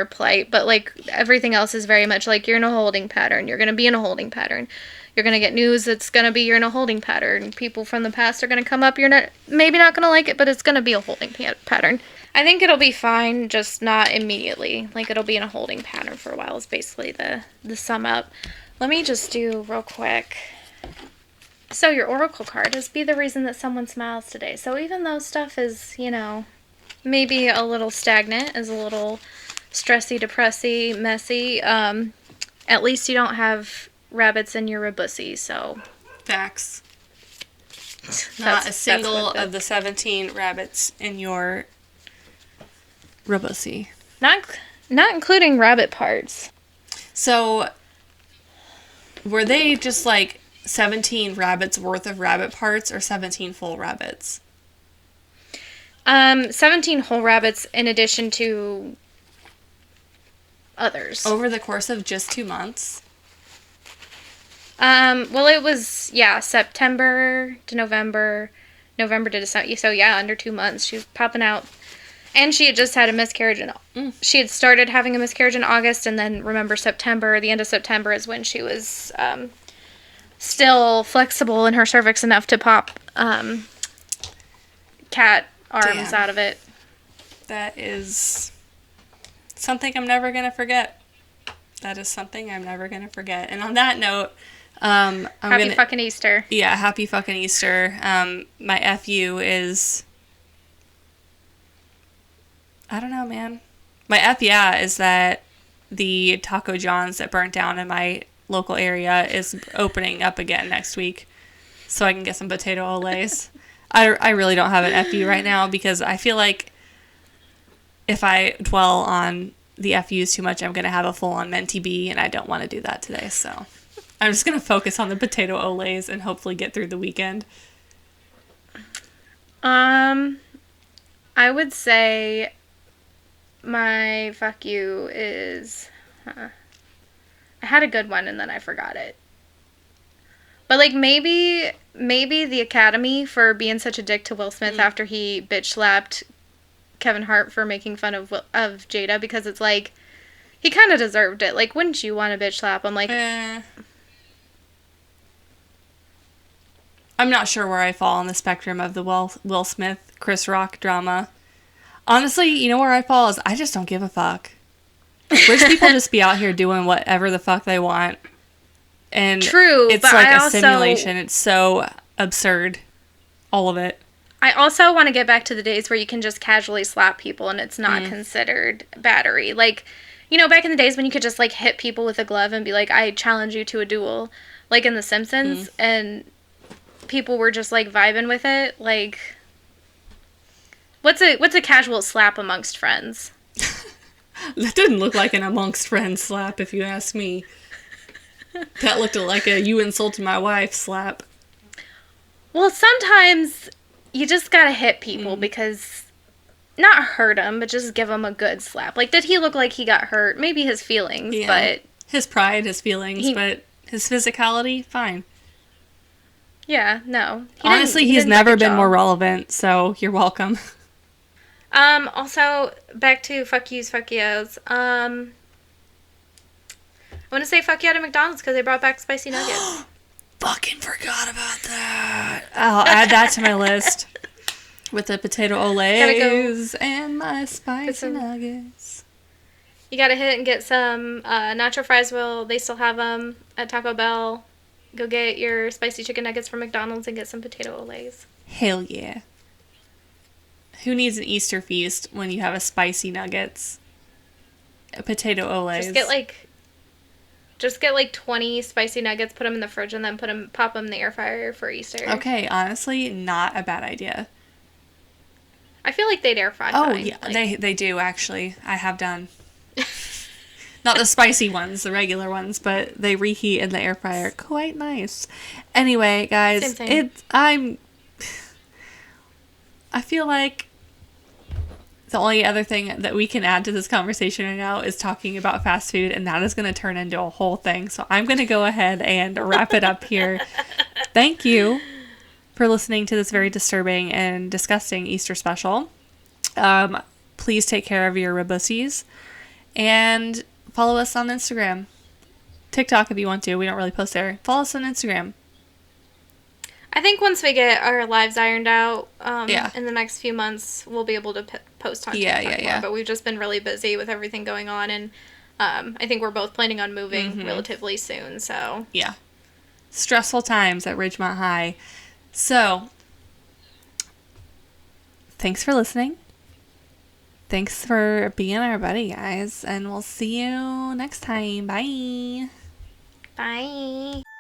plight, but like everything else is very much like you're in a holding pattern. You're going to be in a holding pattern. You're going to get news that's going to be you're in a holding pattern. People from the past are going to come up. You're maybe not going to like it, but it's going to be a holding pattern. I think it'll be fine, just not immediately. Like, it'll be in a holding pattern for a while is basically the sum up. Let me just do real quick. So your oracle card is be the reason that someone smiles today. So even though stuff is, you know, maybe a little stagnant, is a little stressy, depressy, messy, at least you don't have rabbits in your rabussy, so. Facts. Not a single of the 17 rabbits in your rabussy. Not including rabbit parts. So, were they just like 17 rabbits worth of rabbit parts or 17 full rabbits? 17 whole rabbits in addition to others. Over the course of just 2 months? Well, it was, yeah, September to November to December. So, yeah, under 2 months. She was popping out And she had just had a miscarriage she had started having a miscarriage in August, and then remember the end of September is when she was still flexible in her cervix enough to pop cat arms out of it. That is something I'm never going to forget. That is something I'm never going to forget. And on that note, happy fucking Easter. Yeah, happy fucking Easter. My FU is... I don't know, man. My FYI is that the Taco John's that burnt down in my local area is opening up again next week, so I can get some potato olays. I really don't have an FU right now because I feel like if I dwell on the FUs too much, I'm going to have a full-on Menti B, and I don't want to do that today, so I'm just going to focus on the potato olays and hopefully get through the weekend. I would say... my fuck you is... I had a good one and then I forgot it. But, like, maybe the Academy for being such a dick to Will Smith after he bitch-slapped Kevin Hart for making fun of Jada, because it's like, he kind of deserved it. Like, wouldn't you want to bitch-slap him? Like... I'm not sure where I fall on the spectrum of the Will Smith, Chris Rock drama. Honestly, you know where I fall is I just don't give a fuck. Rich people just be out here doing whatever the fuck they want. And true, it's like a simulation. It's so absurd. All of it. I also want to get back to the days where you can just casually slap people and it's not considered battery. Like, you know, back in the days when you could just, like, hit people with a glove and be like, I challenge you to a duel. Like in The Simpsons. And people were just, like, vibing with it. Like... What's a casual slap amongst friends? That didn't look like an amongst friends slap, if you ask me. That looked like a you insulted my wife slap. Well, sometimes you just gotta hit people because... Not hurt them, but just give them a good slap. Like, did he look like he got hurt? Maybe his feelings, but... His pride, his feelings, but his physicality, fine. Yeah, no. Honestly, he's never been more relevant, so you're welcome. Also, back to fuck yous, fuck yos. I want to say fuck you to McDonald's because they brought back spicy nuggets. Fucking forgot about that. I'll add that to my list. With the potato olays and my spicy nuggets. You gotta hit and get some nacho fries. They still have them at Taco Bell. Go get your spicy chicken nuggets from McDonald's and get some potato olays. Hell yeah. Who needs an Easter feast when you have a spicy nuggets? A potato olays. Just get like 20 spicy nuggets, put them in the fridge, and then pop them in the air fryer for Easter. Okay, honestly, not a bad idea. I feel like they'd air fry. Oh, yeah, they do, actually. I have done. Not the spicy ones, the regular ones, but they reheat in the air fryer. Quite nice. Anyway, guys, I feel like the only other thing that we can add to this conversation right now is talking about fast food, and that is going to turn into a whole thing. So I'm going to go ahead and wrap it up here. Thank you for listening to this very disturbing and disgusting Easter special. Please take care of your ribussies, and follow us on Instagram. TikTok if you want to. We don't really post there. Follow us on Instagram. I think once we get our lives ironed out in the next few months, we'll be able to post on TikTok more. But we've just been really busy with everything going on, and I think we're both planning on moving relatively soon. So yeah, stressful times at Ridgemont High. So thanks for listening. Thanks for being our buddy, guys, and we'll see you next time. Bye. Bye.